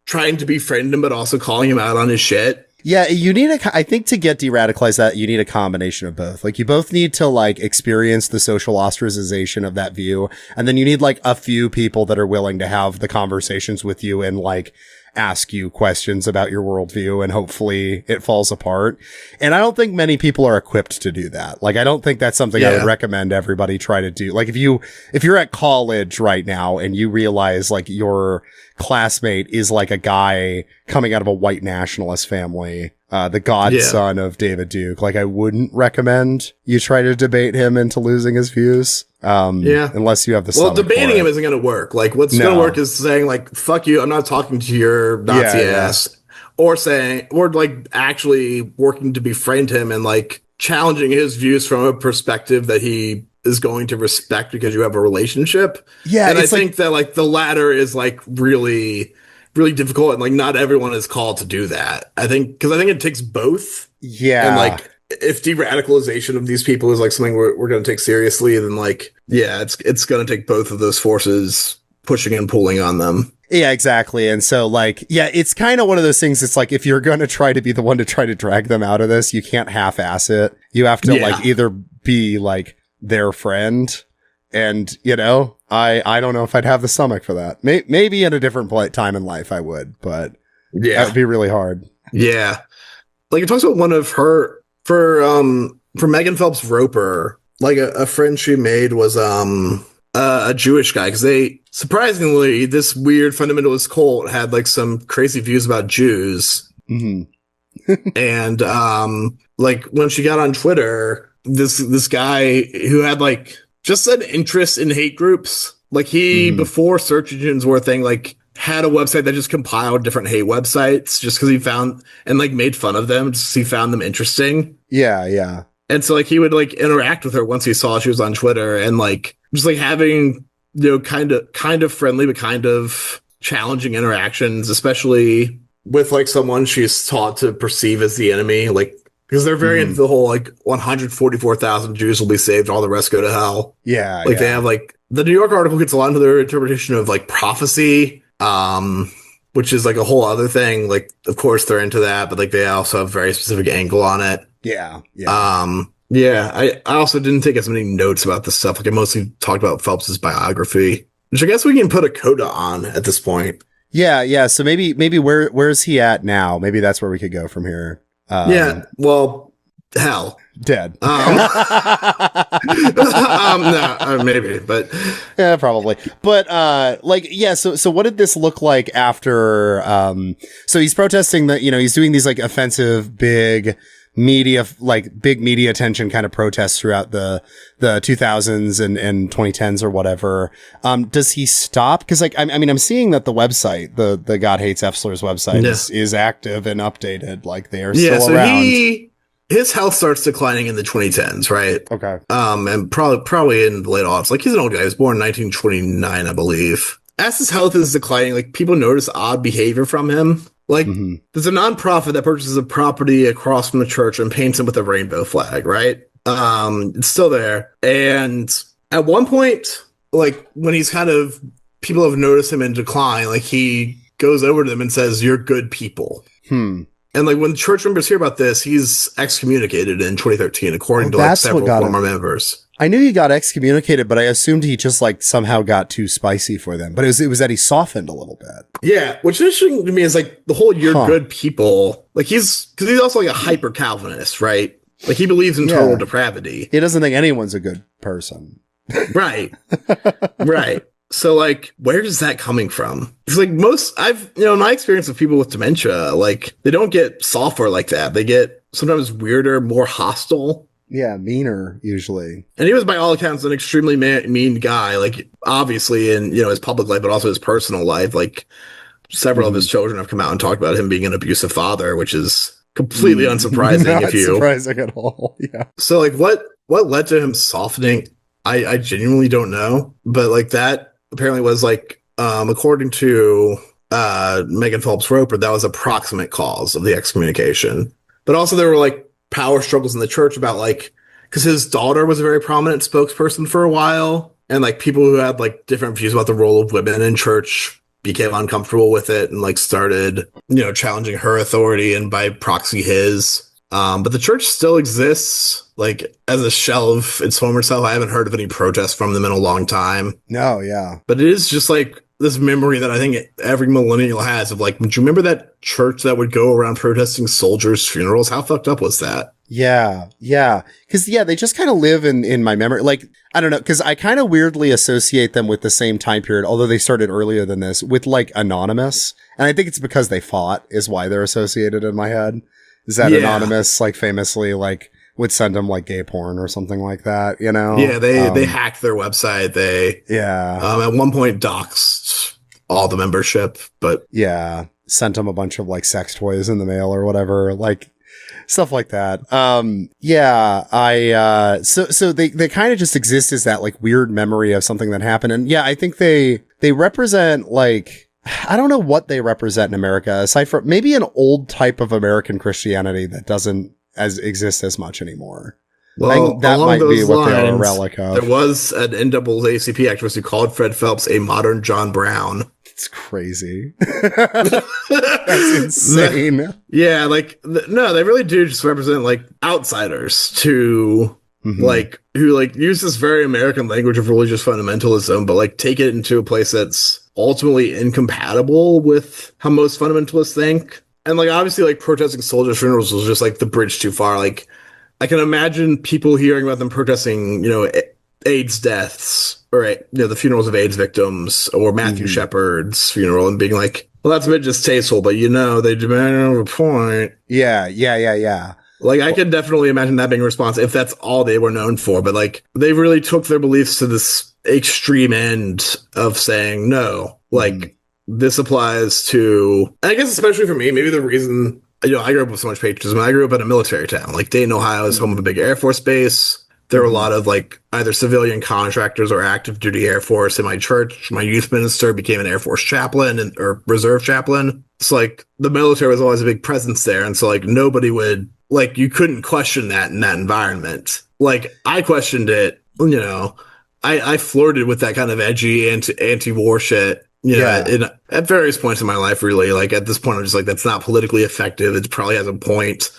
Speaker 2: trying to befriend him, but also calling him out on his shit.
Speaker 1: Yeah, you need I think to get de-radicalized that you need a combination of both. Like you both need to like experience the social ostracization of that view. And then you need like a few people that are willing to have the conversations with you and like ask you questions about your worldview, and hopefully it falls apart. And I don't think many people are equipped to do that. Like, I don't think that's something I would recommend everybody try to do. Like if you're at college right now and you realize like your classmate is like a guy coming out of a white nationalist family, the godson of David Duke, like I wouldn't recommend you try to debate him into losing his views. Unless you have the stomach
Speaker 2: debating him isn't going to work. Like what's going to work is saying like, fuck you, I'm not talking to your Nazi ass, or like actually working to befriend him and like challenging his views from a perspective that he is going to respect because you have a relationship. Yeah. And I think that like the latter is like really, really difficult, and like not everyone is called to do that. I think it takes both. Yeah. And like if de-radicalization of these people is like something we're going to take seriously, then like, it's going to take both of those forces pushing and pulling on them.
Speaker 1: Yeah, exactly. And so like, it's kind of one of those things. It's like, if you're going to try to be the one to try to drag them out of this, you can't half-ass it. You have to like either be like their friend, and you know, I don't know if I'd have the stomach for that. Maybe at a different time in life I would, but that would be really hard.
Speaker 2: Yeah. Like it talks about one of her, for Megan Phelps Roper, like a friend she made was a Jewish guy, because they surprisingly, this weird fundamentalist cult had like some crazy views about Jews. And like when she got on Twitter, this guy who had like just an interest in hate groups, like he before search engines were a thing, like had a website that just compiled different hate websites just because he found and like made fun of them just because he found them interesting. Yeah. And so like he would like interact with her once he saw she was on Twitter, and like just like having, you know, kind of friendly but kind of challenging interactions, especially with like someone she's taught to perceive as the enemy, like because they're very into the whole like 144,000 Jews will be saved, all the rest go to hell. Yeah. Like they have like the New York article gets a lot into their interpretation of like prophecy, which is like a whole other thing. Like, of course they're into that, but like they also have a very specific angle on it. Yeah. I also didn't take as many notes about this stuff. Like I mostly talked about Phelps's biography, which I guess we can put a coda on at this point.
Speaker 1: Yeah. So maybe where's he at now? Maybe that's where we could go from here.
Speaker 2: Well, hell.
Speaker 1: Dead.
Speaker 2: No, maybe, but
Speaker 1: yeah, probably. But so what did this look like after? So he's protesting that, you know, he's doing these like offensive big media attention kind of protests throughout the 2000s and 2010s or whatever. Does he stop? Because like I mean I'm seeing that the website, the God Hates Efsler's website is active and updated. Like they are still around.
Speaker 2: His health starts declining in the 2010s, right?
Speaker 1: Okay.
Speaker 2: And probably in the late aughts. Like he's an old guy. He was born in 1929, I believe. As his health is declining, like people notice odd behavior from him. Like there's a nonprofit that purchases a property across from the church and paints him with a rainbow flag, right? It's still there. And at one point, like when he's people have noticed him in decline, like he goes over to them and says, "You're good people." And like when church members hear about this, he's excommunicated in 2013, according to like several former members.
Speaker 1: I knew he got excommunicated, but I assumed he just like somehow got too spicy for them. But it was that he softened a little bit.
Speaker 2: Yeah, which is interesting to me is like the whole "you're good people." Like because he's also like a hyper Calvinist, right? Like he believes in total depravity.
Speaker 1: He doesn't think anyone's a good person.
Speaker 2: Right. Right. So like, where is that coming from? It's like my experience with people with dementia, like they don't get softer like that. They get sometimes weirder, more hostile.
Speaker 1: Yeah, meaner usually.
Speaker 2: And he was, by all accounts, an extremely mean guy. Like obviously in his public life, but also his personal life. Like several of his children have come out and talked about him being an abusive father, which is completely unsurprising.
Speaker 1: Not surprising at all. Yeah.
Speaker 2: So like, what led to him softening? I genuinely don't know. But like that apparently was like, according to Megan Phelps Roper, that was a proximate cause of the excommunication. But also there were like power struggles in the church about like, because his daughter was a very prominent spokesperson for a while, and like people who had like different views about the role of women in church became uncomfortable with it and like started, challenging her authority and by proxy his. But the church still exists, like, as a shell of its former self. I haven't heard of any protests from them in a long time.
Speaker 1: No, yeah.
Speaker 2: But it is just like this memory that I think every millennial has of like, do you remember that church that would go around protesting soldiers' funerals? How fucked up was that?
Speaker 1: Yeah. Because, they just kind of live in my memory. Like, I don't know, because I kind of weirdly associate them with the same time period, although they started earlier than this, with like Anonymous. And I think it's because they fought is why they're associated in my head. Is that Anonymous, like, famously, like, would send them, like, gay porn or something like that, Yeah,
Speaker 2: they hacked their website. They, at one point doxed all the membership, but...
Speaker 1: Yeah, sent them a bunch of, like, sex toys in the mail or whatever, like, stuff like that. So they kind of just exist as that, like, weird memory of something that happened. And, I think they represent, like... I don't know what they represent in America, aside from maybe an old type of American Christianity that doesn't exist as much anymore.
Speaker 2: Well,
Speaker 1: that might be what
Speaker 2: lines,
Speaker 1: they are a relic of.
Speaker 2: There was an NAACP activist who called Fred Phelps a modern John Brown.
Speaker 1: It's crazy. That's insane.
Speaker 2: No, they really do just represent like outsiders to like who like use this very American language of religious fundamentalism, but like take it into a place that's ultimately incompatible with how most fundamentalists think. And like obviously like protesting soldiers' funerals was just like the bridge too far. Like I can imagine people hearing about them protesting, AIDS deaths or the funerals of AIDS victims or Matthew Shepard's funeral and being like, well, that's a bit distasteful, but they demand a point.
Speaker 1: Yeah.
Speaker 2: Like I could definitely imagine that being a response if that's all they were known for, but like they really took their beliefs to this extreme end of saying no, like this applies to, and I guess especially for me, maybe the reason, I grew up with so much patriotism. I grew up in a military town, like Dayton, Ohio is home of a big Air Force base. There were a lot of like either civilian contractors or active duty Air Force in my church. My youth minister became an Air Force chaplain or reserve chaplain. It's like the military was always a big presence there. And so like nobody would, like, you couldn't question that in that environment. Like I questioned it, I flirted with that kind of edgy anti-war shit, at various points in my life, really. Like at this point, I'm just like, that's not politically effective. It probably has a point.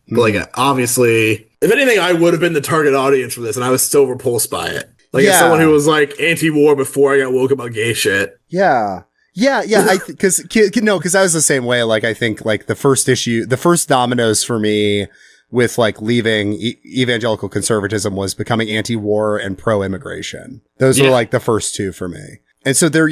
Speaker 2: But like, obviously, if anything, I would have been the target audience for this, and I was still repulsed by it. Like as someone who was like anti-war before I got woke about gay shit.
Speaker 1: Yeah. Because I was the same way. Like I think like the first dominoes for me with like leaving evangelical conservatism was becoming anti-war and pro-immigration. Those were like the first two for me. And so there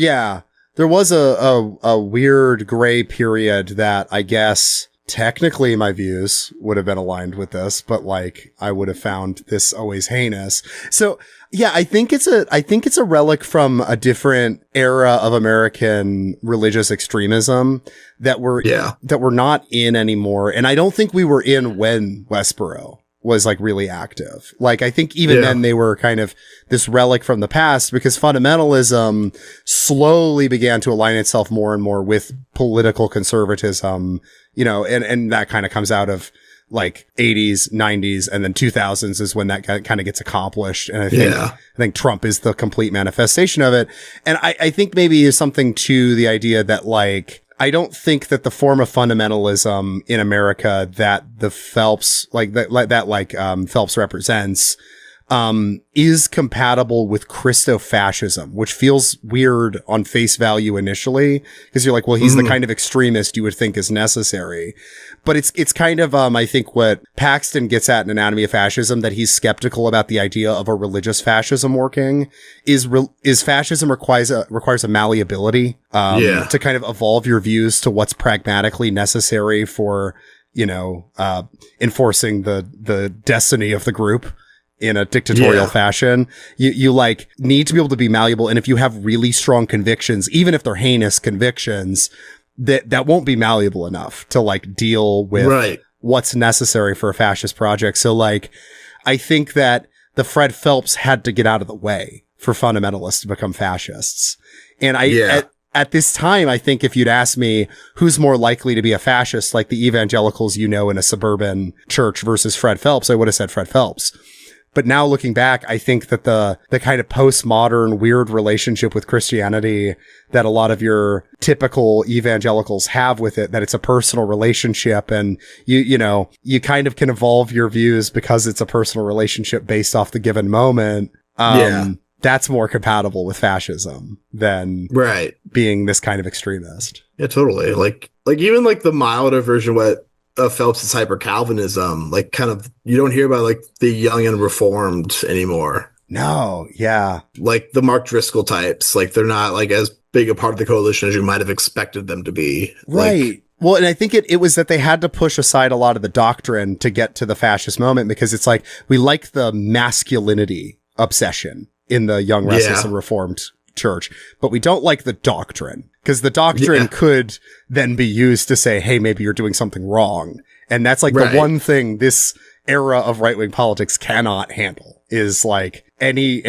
Speaker 1: was a weird gray period that I guess technically my views would have been aligned with this, but like I would have found this always heinous. So I think it's a relic from a different era of American religious extremism that we're not in anymore. And I don't think we were in when Westboro was like really active. Like I think even then they were kind of this relic from the past because fundamentalism slowly began to align itself more and more with political conservatism, and that kind of comes out of like 80s, 90s, and then 2000s is when that kind of gets accomplished. And I think Trump is the complete manifestation of it. And I think maybe is something to the idea that like, I don't think that the form of fundamentalism in America that the Phelps, Phelps represents, is compatible with Christo-fascism, which feels weird on face value initially, because you're like, well, he's the kind of extremist you would think is necessary. But it's kind of, I think what Paxton gets at in Anatomy of Fascism, that he's skeptical about the idea of a religious fascism working, is fascism requires a malleability, to kind of evolve your views to what's pragmatically necessary for, enforcing the destiny of the group in a dictatorial fashion. You like need to be able to be malleable. And if you have really strong convictions, even if they're heinous convictions, that won't be malleable enough to like deal with what's necessary for a fascist project. So like, I think that the Fred Phelps had to get out of the way for fundamentalists to become fascists. And at this time, I think if you'd asked me who's more likely to be a fascist, like the evangelicals, in a suburban church versus Fred Phelps, I would have said Fred Phelps. But now looking back, I think that the kind of postmodern weird relationship with Christianity that a lot of your typical evangelicals have with it, that it's a personal relationship, and you kind of can evolve your views because it's a personal relationship based off the given moment. That's more compatible with fascism than being this kind of extremist.
Speaker 2: Yeah, totally. Like even like the milder version of Phelps' hyper Calvinism, like kind of, you don't hear about like the young and reformed anymore.
Speaker 1: No, yeah.
Speaker 2: Like the Mark Driscoll types, like they're not like as big a part of the coalition as you might have expected them to be.
Speaker 1: Right.
Speaker 2: Like,
Speaker 1: well, and I think it was that they had to push aside a lot of the doctrine to get to the fascist moment, because it's like, we like the masculinity obsession in the young, restless, and reformed church, but we don't like the doctrine, because the doctrine could then be used to say, hey, maybe you're doing something wrong. And that's like the one thing this era of right-wing politics cannot handle, is like any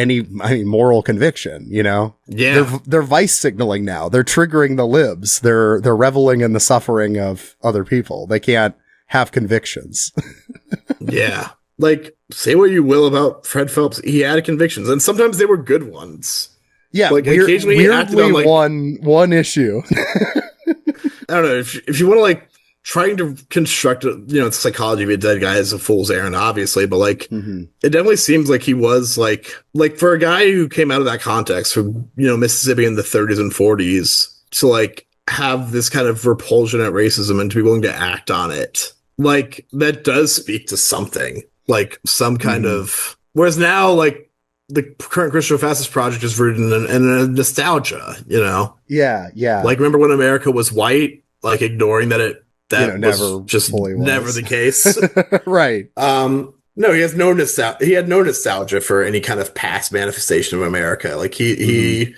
Speaker 1: moral conviction, you know?
Speaker 2: Yeah.
Speaker 1: They're vice signaling now. They're triggering the libs. They're reveling in the suffering of other people. They can't have convictions.
Speaker 2: Yeah. Like, say what you will about Fred Phelps, he had convictions, and sometimes they were good ones.
Speaker 1: Yeah,
Speaker 2: like occasionally he acted on like
Speaker 1: one issue.
Speaker 2: I don't know, if you want to like trying to construct the psychology of a dead guy is a fool's errand, obviously, but like it definitely seems like he was like for a guy who came out of that context from Mississippi in the 30s and 40s to like have this kind of repulsion at racism and to be willing to act on it, like that does speak to something. Like some kind of, whereas now, like the current Christian Fascist Project is rooted in a nostalgia,
Speaker 1: Yeah, yeah.
Speaker 2: Like remember when America was white, like ignoring that was just never the case,
Speaker 1: right?
Speaker 2: No, he has no nostalgia. He had no nostalgia for any kind of past manifestation of America. Like he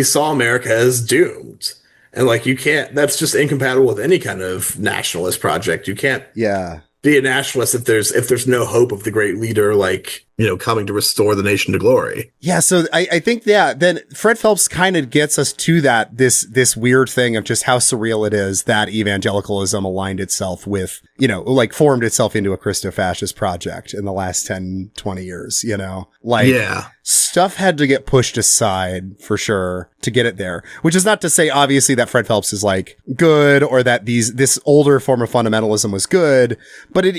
Speaker 2: saw America as doomed, and like you can't. That's just incompatible with any kind of nationalist project. You can't.
Speaker 1: Yeah.
Speaker 2: Be a nationalist if there's no hope of the great leader, like, coming to restore the nation to glory.
Speaker 1: Yeah. So I think, then Fred Phelps kind of gets us to this weird thing of just how surreal it is that evangelicalism aligned itself with, formed itself into a Christo-fascist project in the last 10, 20 years, stuff had to get pushed aside for sure to get it there, which is not to say obviously that Fred Phelps is like good, or that this older form of fundamentalism was good, but it,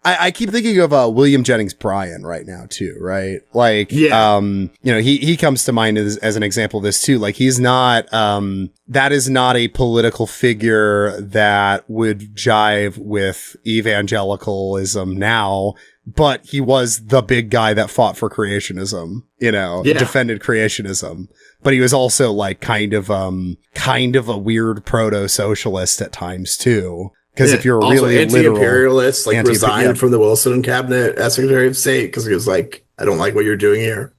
Speaker 1: I keep thinking of William Jennings Bryan right now too, right? Like, he comes to mind as an example of this too. Like he's not, that is not a political figure that would jive with evangelicalism now, but he was the big guy that fought for creationism, defended creationism. But he was also like kind of a weird proto-socialist at times too. Because if you're
Speaker 2: also
Speaker 1: really
Speaker 2: anti-imperialist, like resigned from the Wilson cabinet as Secretary of State because he was like, I don't like what you're doing here.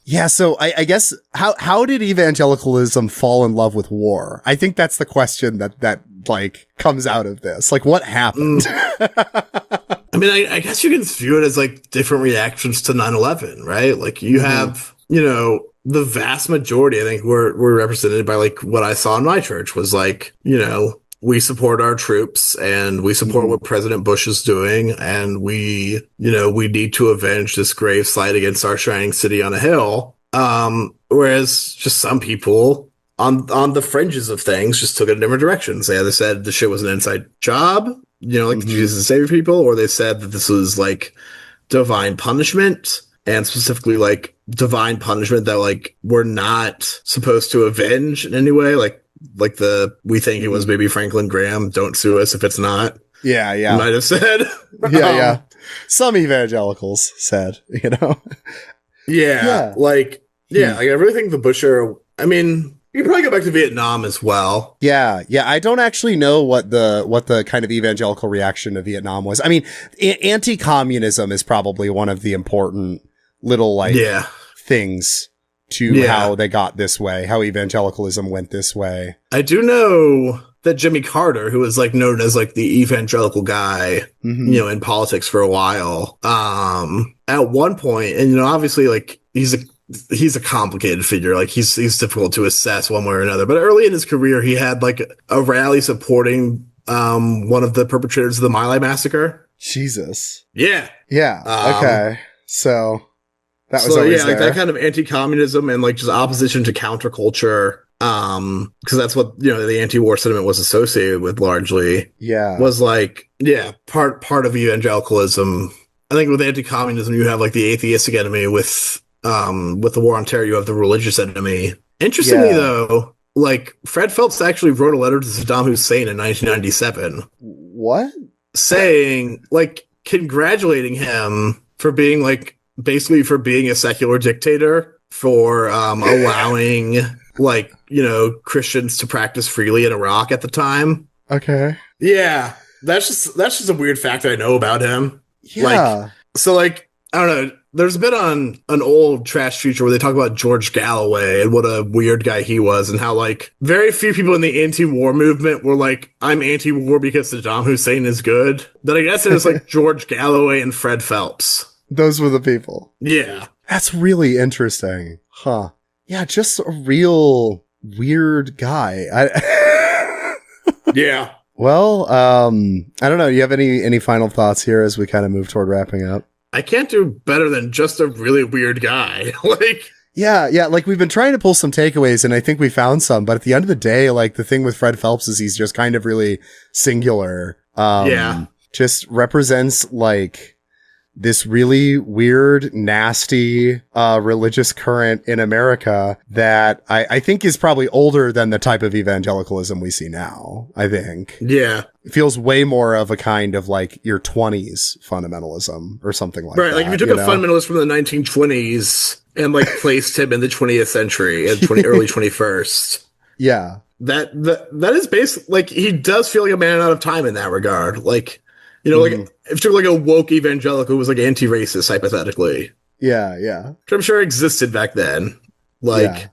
Speaker 1: Yeah, so I guess how did evangelicalism fall in love with war? I think that's the question that like comes out of this. Like, what happened?
Speaker 2: I mean, I guess you can view it as like different reactions to 9/11, right? Like you have, the vast majority, I think, were represented by like what I saw in my church was like, we support our troops and we support what President Bush is doing. And we need to avenge this grave slight against our shining city on a hill. Whereas just some people on the fringes of things just took it in different directions. They either said the shit was an inside job, like Jesus and Savior people, or they said that this was like divine punishment, and specifically like divine punishment that like we're not supposed to avenge in any way. Like we think it was maybe Franklin Graham, don't sue us if it's not.
Speaker 1: Yeah.
Speaker 2: Might have said.
Speaker 1: Yeah. Some evangelicals said,
Speaker 2: Yeah. Like I really think the Bush era, I mean, you can probably go back to Vietnam as well.
Speaker 1: Yeah. I don't actually know what the kind of evangelical reaction to Vietnam was. I mean, anti-communism is probably one of the important little things to how they got this way, how evangelicalism went this way.
Speaker 2: I do know that Jimmy Carter, who was like known as like the evangelical guy, in politics for a while, at one point, and obviously like he's a complicated figure, like he's difficult to assess one way or another. But early in his career, he had like a rally supporting one of the perpetrators of the My Lai massacre.
Speaker 1: Jesus.
Speaker 2: Yeah.
Speaker 1: Yeah. Okay. So that was always
Speaker 2: like
Speaker 1: there.
Speaker 2: that kind of anti-communism and like just opposition to counterculture. Because that's what the anti-war sentiment was associated with largely.
Speaker 1: Yeah,
Speaker 2: was like part of evangelicalism. I think with anti-communism, you have like the atheistic enemy. With the war on terror, you have the religious enemy. Interestingly, though, like Fred Phelps actually wrote a letter to Saddam Hussein in 1997.
Speaker 1: What?
Speaker 2: Saying, like, congratulating him for being like basically for being a secular dictator, for allowing like Christians to practice freely in Iraq at the time.
Speaker 1: Okay.
Speaker 2: Yeah, that's just a weird fact I know about him.
Speaker 1: Yeah.
Speaker 2: I don't know. There's a bit on an old Trash Future where they talk about George Galloway and what a weird guy he was, and how like very few people in the anti-war movement were like, I'm anti-war because Saddam Hussein is good. But I guess it was like George Galloway and Fred Phelps.
Speaker 1: Those were the people.
Speaker 2: Yeah. That's
Speaker 1: really interesting. Huh. Yeah, just a real weird guy.
Speaker 2: Yeah.
Speaker 1: Well, I don't know. You have any final thoughts here as we kind of move toward wrapping up?
Speaker 2: I can't do better than just a really weird guy. Like,
Speaker 1: yeah. Like we've been trying to pull some takeaways, and I think we found some. But at the end of the day, like the thing with Fred Phelps is he's just kind of really singular. Just represents like this really weird, nasty, religious current in America that I think is probably older than the type of evangelicalism we see now, I think.
Speaker 2: Yeah.
Speaker 1: It feels way more of a kind of like your 20s fundamentalism or something like that.
Speaker 2: Right, like if you took a fundamentalist from the 1920s and like placed him in the 20th century and early 21st.
Speaker 1: Yeah.
Speaker 2: That is basically, like, he does feel like a man out of time in that regard. Like, like if you took like a woke evangelical who was like anti-racist, hypothetically.
Speaker 1: Yeah.
Speaker 2: Which I'm sure existed back then. Like,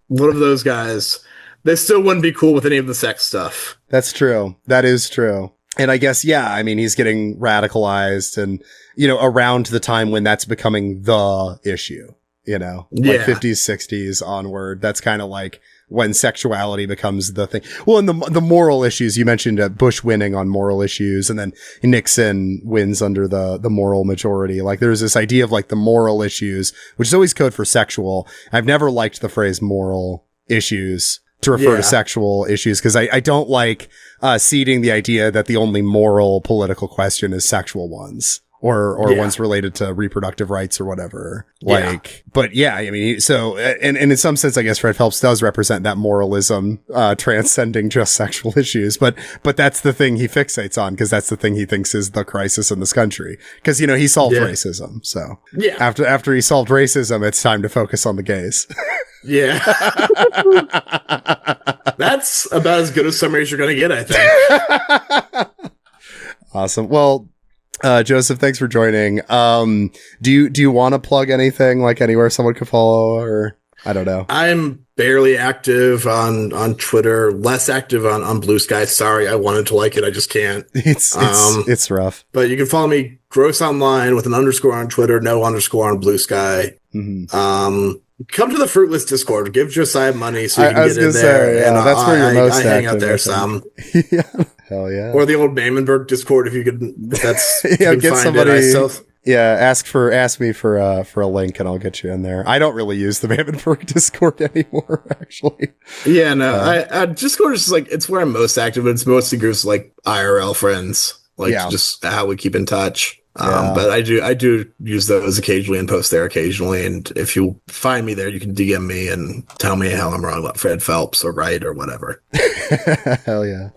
Speaker 2: one of those guys, they still wouldn't be cool with any of the sex stuff.
Speaker 1: That's true. That is true. And I guess, I mean, he's getting radicalized and, around the time when that's becoming the issue, like 50s, 60s onward. That's kind of like when sexuality becomes the thing. Well, and the moral issues, you mentioned Bush winning on moral issues, and then Nixon wins under the moral majority. Like there's this idea of like the moral issues, which is always code for sexual. I've never liked the phrase moral issues to refer to sexual issues, because I don't like seeding the idea that the only moral political question is sexual ones. Or ones related to reproductive rights or whatever. But I mean, so, and in some sense, I guess Fred Phelps does represent that moralism, transcending just sexual issues. But that's the thing he fixates on, because that's the thing he thinks is the crisis in this country. Because, he solved racism. So after he solved racism, it's time to focus on the gays.
Speaker 2: Yeah. That's about as good a summary as you're going to get, I think.
Speaker 1: Awesome. Well, Joseph, thanks for joining. Do you want to plug anything, like anywhere someone could follow, or I don't know?
Speaker 2: I'm barely active on Twitter, less active on Blue Sky. Sorry, I wanted to like it, I just can't.
Speaker 1: It's rough.
Speaker 2: But you can follow me, Gross Online, with an __ on Twitter, no _ on Blue Sky.
Speaker 1: Mm-hmm.
Speaker 2: Come to the Fruitless Discord. Give Josiah money so you can get in there.
Speaker 1: Say, that's where you're most active.
Speaker 2: I hang out there some.
Speaker 1: Yeah. Hell yeah.
Speaker 2: Or the old Mamenberg Discord, if you could. That's
Speaker 1: get somebody. Ask me for a link, and I'll get you in there. I don't really use the Mamenberg Discord anymore, actually.
Speaker 2: Yeah, no. Discord is just like, it's where I'm most active. It's mostly groups like IRL friends, just how we keep in touch. But I do use those occasionally and post there occasionally. And if you find me there, you can DM me and tell me how I'm wrong about Fred Phelps or right or whatever.
Speaker 1: Hell yeah.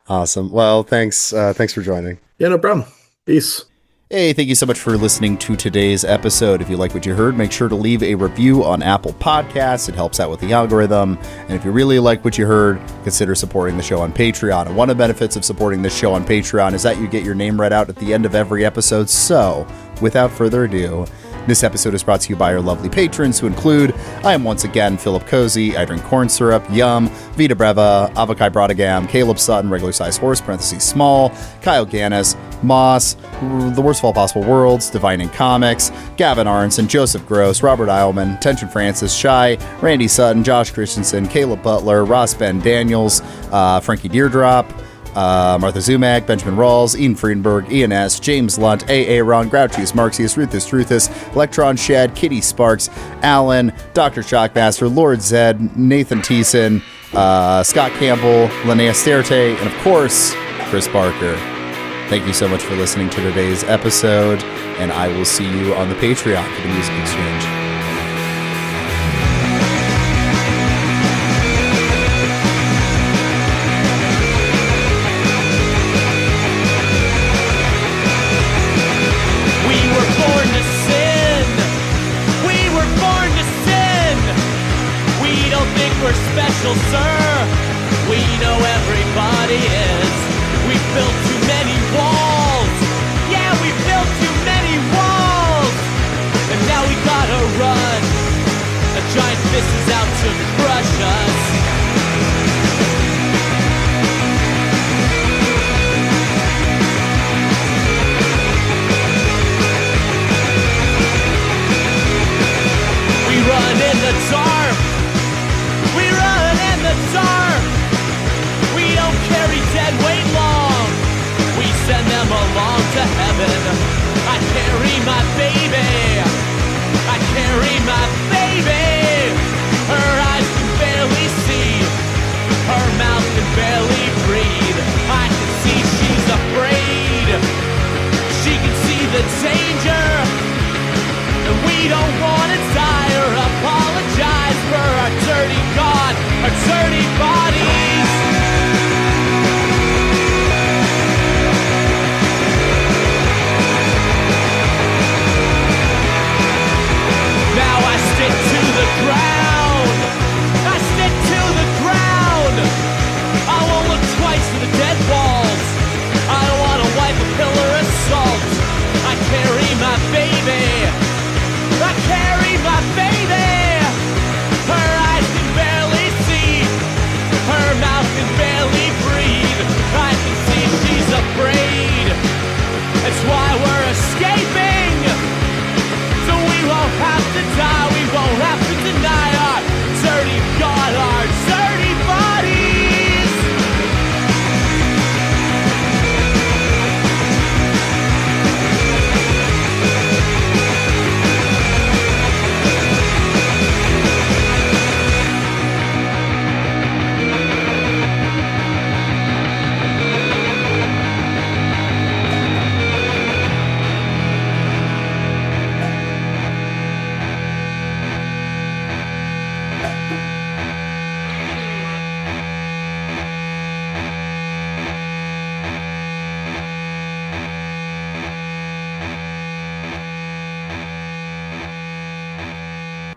Speaker 1: Awesome. Well, thanks for joining.
Speaker 2: Yeah, no problem. Peace.
Speaker 1: Hey, thank you so much for listening to today's episode. If you like what you heard, make sure to leave a review on Apple Podcasts. It helps out with the algorithm. And if you really like what you heard, consider supporting the show on Patreon. And one of the benefits of supporting this show on Patreon is that you get your name read out at the end of every episode. So, without further ado, this episode is brought to you by our lovely patrons, who include, I am once again Philip Cozy, I drink corn syrup, Yum, Vita Breva, Avokai Brodagam, Caleb Sutton, Regular Size Horse, Small, Kyle Gannis, Moss, The Worst of All Possible Worlds, Divine in Comics, Gavin Aronson, Joseph Gross, Robert Eilman, Tension Francis, Shy, Randy Sutton, Josh Christensen, Caleb Butler, Ross Ben Daniels, Frankie Deerdrop, Martha Zumak, Benjamin Rawls, Ian Friedenberg, Ian S., James Lunt, A.A. Ron, Grouchius, Marxius, Ruthus Truthus, Electron Shed, Kitty Sparks, Alan, Dr. Shockmaster, Lord Zed, Nathan Thiessen, Scott Campbell, Linnea Sterte, and of course, Chris Barker. Thank you so much for listening to today's episode, and I will see you on the Patreon for the Music Exchange.
Speaker 3: We were born to sin. We were born to sin. We don't think we're special, sir. We know everybody is. We built too many walls. Yeah, we built too many walls. And now we gotta run. A giant fist is out to crush us. We run in the dark. We run in the dark. We don't carry dead weight long. We send them along to heaven. I carry my baby.